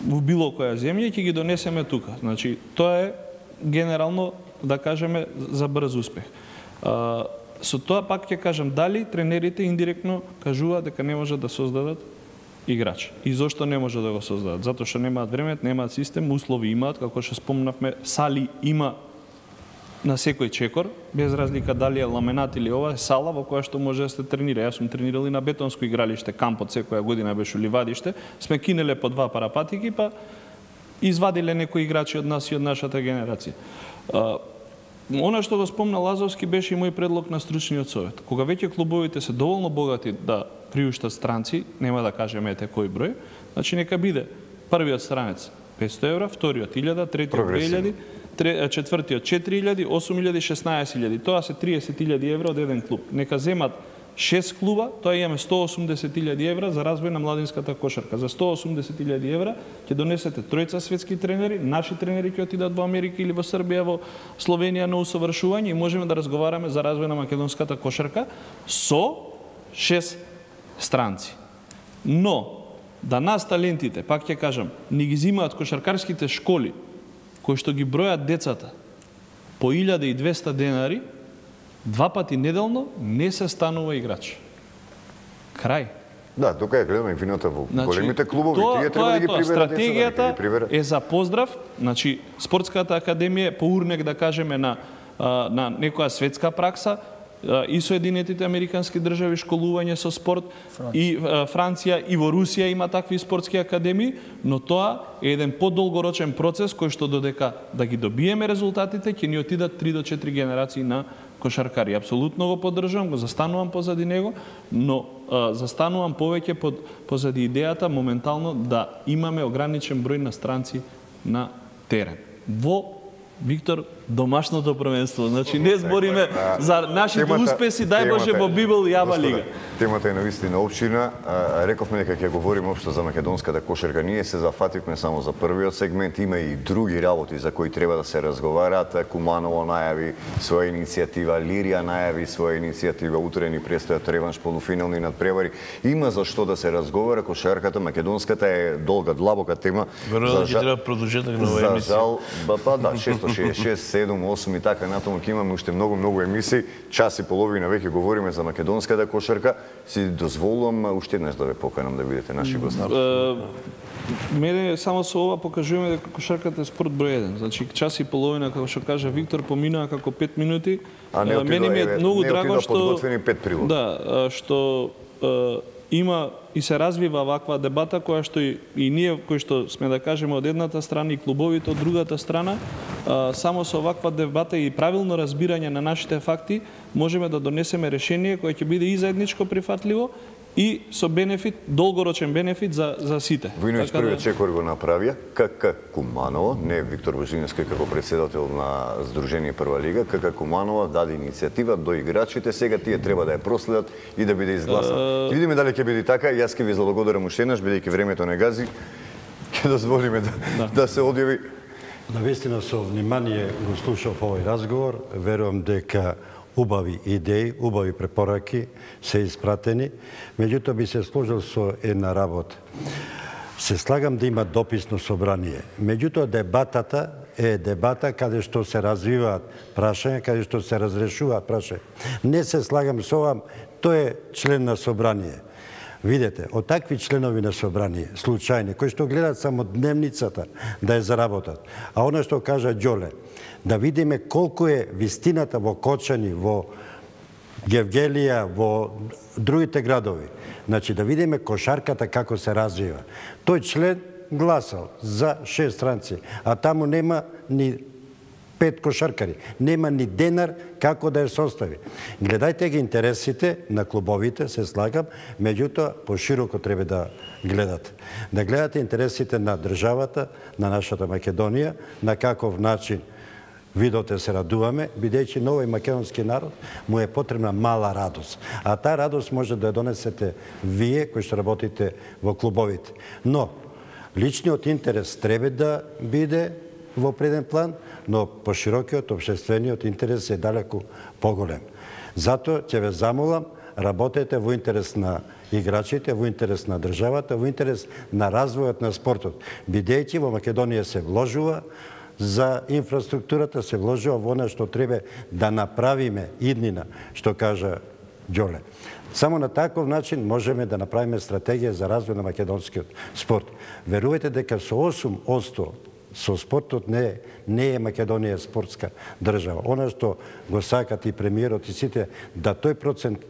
во било која земја ќе ги донесеме тука. Значи, тоа е генерално, да кажеме, за брз успех. Со тоа пак ќе кажам, дали тренерите индиректно кажуваат дека не можат да создадат играч. И зошто не може да го создадат? Затоа што немаат време, немаат систем, услови имаат, како што спомнавме, сали има на секој чекор, без разлика дали е ламенат или ова, е сала во која што може да се тренира. Јас сум тренирал и на бетонско игралиште, кампот секоја година беше ливадиште, сме кинеле по 2 парапатики, па извадиле некои играчи од нас и од нашата генерација. Она што го спомна Лазовски беше и мој предлог на стручниот совет. Кога веќе клубовите се доволно богати да приуштат странци, нема да кажеме ете кој број, значи нека биде првиот странец 500 евра, вториот 1000, третиот 2000, четвртиот 4000, 8000, 16000. Тоа се 30.000 евра од еден клуб. Нека земат 6 клуба, тоа имаме 180.000 евра за развој на младинската кошарка. За 180.000 евра ќе донесете тројца светски тренери, наши тренери ќе отидат во Америка или во Србија, во Словенија на усовршување и можеме да разговараме за развој на македонската кошарка со 6 странци. Но, да нас талентите, пак ќе кажам, ни ги зимаат кошаркарските школи, кои што ги бројат децата по 1200 денари, 2 пати неделно не се станува играч. Крај. Да, тука ја гледаме вината во големите клубови, тие треба да ги приберат. Стратегијата е за поздрав, значи спортската академија по урнек да кажеме на некоја светска пракса, и Соединетите Американски држави школување со спорт, и Франција и во Русија има такви спортски академии, но тоа е еден подолгорочен процес кој што додека да ги добиеме резултатите, ќе ни отидат 3 до 4 генерации на кошаркари. Апсолутно го поддржувам, го застанувам позади него, но застанувам повеќе позади идејата моментално да имаме ограничен број на странци на терен. Во Виктор, домашното првенство. Значи, не збориме за нашите успеси, дај Боже, во Бибел и Аба Лига. Темата е навистина опширна. Рековме дека ќе говориме општо за македонската кошарка. Ние се зафативме само за првиот сегмент. Има и други работи за кои треба да се разговараат. Куманово најави своја иницијатива, Лирија најави своја иницијатива. Утре ни престојат реванш полуфинални надпревари. Има за што да се разговара. Кошарката македонската е долга, длабока тема. Веројатно ќе треба продолжеток на оваа емисија. Па да, 666, 7, 8 и така натаму ќе имаме уште многу емисии. Час и половина веќе говориме за македонската кошарка. Си дозволувам уште еднаш да ве поканам да бидете наши гости. Мене само со ова покажуваме дека кошарката е спорт број 1. Значи час и половина, како што кажа Виктор, поминаа како 5 минути. Мене ми е многу драго што што има и се развива ваква дебата која што и ние кои што сме да кажеме од едната страна и клубовите од другата страна, само со ваква дебата и правилно разбирање на нашите факти можеме да донесеме решение кое ќе биде и заедничко прифатливо и со бенефит, долгорочен бенефит за сите. Војноvić првиот чекор го направија, КК Куманово, не Виктор Божиневски како председател на Сдружение Прва лига, КК Куманово даде иницијатива до играчите, сега тие треба да ја проследат и да биде изгласана. Ќе видиме дали ќе биде така, јас ќе ви заблагодарам уште еднаш, бидејќи времето не гази, ќе дозволиме да се одјави. Навистина со внимание го слушав овој разговор, верувам дека убави идеи, убави препораки се испратени, меѓутоа би се сложил со една работа. Се слагам да има дописно собрание. Меѓутоа дебатата е дебата каде што се развиваат прашања, каде што се разрешуваат прашања. Не се слагам со ова, тој е член на собрание. Видете, од такви членови на собрание, случајни, кои што гледат само дневницата да ја заработат, а она што кажа Ѓоле, да видиме колку е вистината во Кочани, во Гевгелија, во другите градови. Значи, да видиме кошарката како се развива. Тој член гласал за 6 странци, а таму нема ни 5 кошаркари. Нема ни денар како да ја состави. Гледајте ги интересите на клубовите, се слагам, меѓутоа пошироко треба да гледате. Да гледате интересите на државата, на нашата Македонија, на каков начин видовте се радуваме, бидејќи на овој македонски народ му е потребна мала радост. А таа радост може да ја донесете вие, кои што работите во клубовите. Но, личниот интерес треба да биде во преден план, но поширокиот општествениот интерес е далеку поголем. Затоа ќе ве замолам, работете во интерес на играчите, во интерес на државата, во интерес на развојот на спортот. Бидејќи во Македонија се вложува за инфраструктурата, се вложува во она што треба да направиме иднина, што кажа Ѓоле. Само на таков начин можеме да направиме стратегија за развој на македонскиот спорт. Верувајте дека со 8% со спортот не е Македонија спортска држава. Она што го сакат и премиерот и сите, да тој процент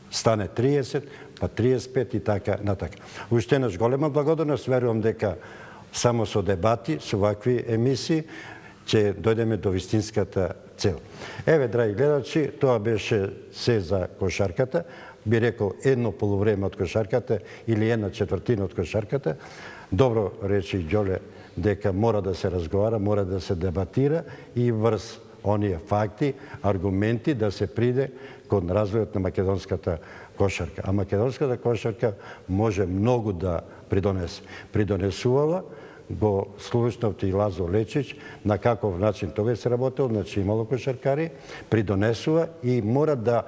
стане 30, па 35 и така натака. Уште еднаш голема благодарност, верувам дека само со дебати, со вакви емисии, ќе дојдеме до вистинската цел. Еве, драги гледачи, тоа беше се за кошарката. Би рекол едно полувреме од кошарката или една четвртина од кошарката. Добро речи Ѓоле дека мора да се разговара, мора да се дебатира и врз оние факти, аргументи да се приде кон развојот на македонската кошарка. А македонската кошарка може многу да придонесе. Придонесувала, го слушнавте и Лазо Лечич, на каков начин тоа се работел, значи имало кошаркари, придонесува и мора да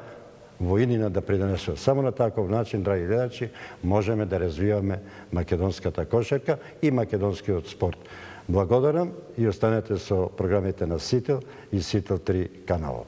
воинина да придонесува. Само на таков начин, драги гледачи, можеме да развиваме македонската кошарка и македонскиот спорт. Благодарам и останете со програмите на Сител и Сител 3 каналот.